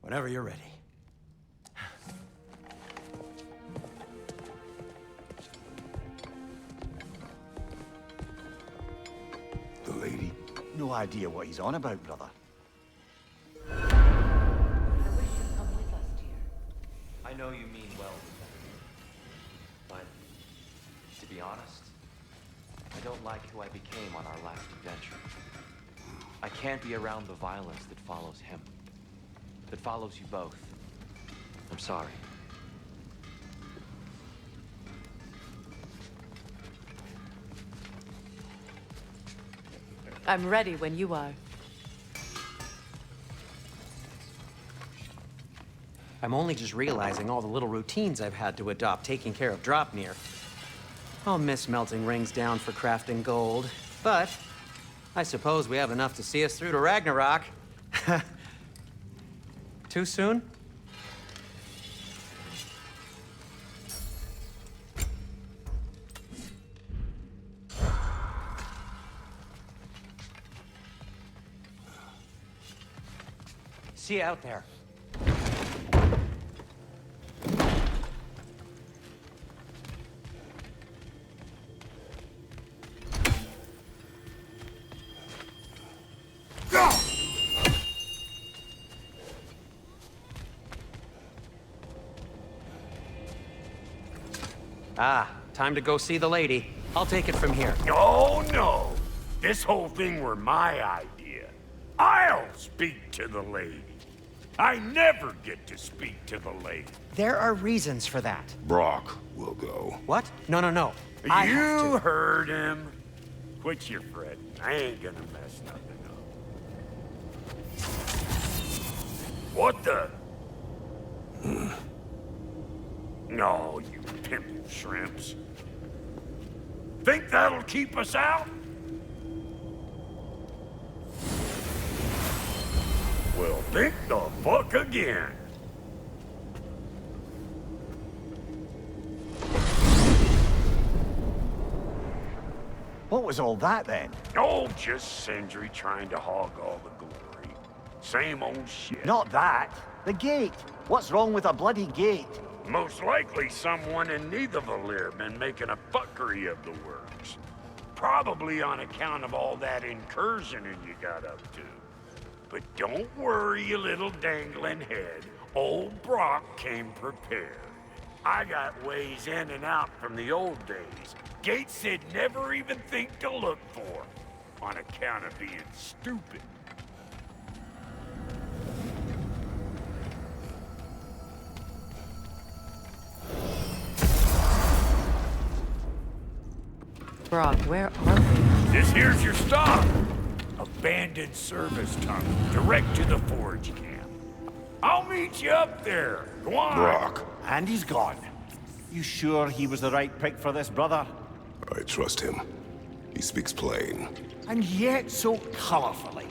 Whenever you're ready. The lady? No idea what he's on about, brother. I wish you'd come with us, dear. I know you mean well, but to be honest, I don't like who I became on our last adventure. I can't be around the violence that follows him, that follows you both. I'm sorry. I'm ready when you are. I'm only just realizing all the little routines I've had to adopt taking care of Draupnir. I'll miss melting rings down for crafting gold, but I suppose we have enough to see us through to Ragnarok. Too soon? See you out there. Ah, time to go see the lady. I'll take it from here. Oh, no. This whole thing were my idea. I'll speak to the lady. I never get to speak to the lady. There are reasons for that. Brock will go. What? No, no, no. I have You to. heard him. Quit your fretting. I ain't gonna mess nothing up. What the? No, you pimple shrimps. Think that'll keep us out? Well, think the fuck again. What was all that then? Oh, just Sindri trying to hog all the glory. Same old shit. Not that. The gate. What's wrong with a bloody gate? Most likely someone in Nidavellir been making a fuckery of the works. Probably on account of all that incursioning you got up to. But don't worry, you little dangling head. Old Brock came prepared. I got ways in and out from the old days. Gates they'd never even think to look for, on account of being stupid. Brock, where are we? This here's your stop. Abandoned service tunnel, direct to the forge camp. I'll meet you up there. Go on. Brock. And he's gone. You sure he was the right pick for this, brother? I trust him. He speaks plain. And yet so colorfully.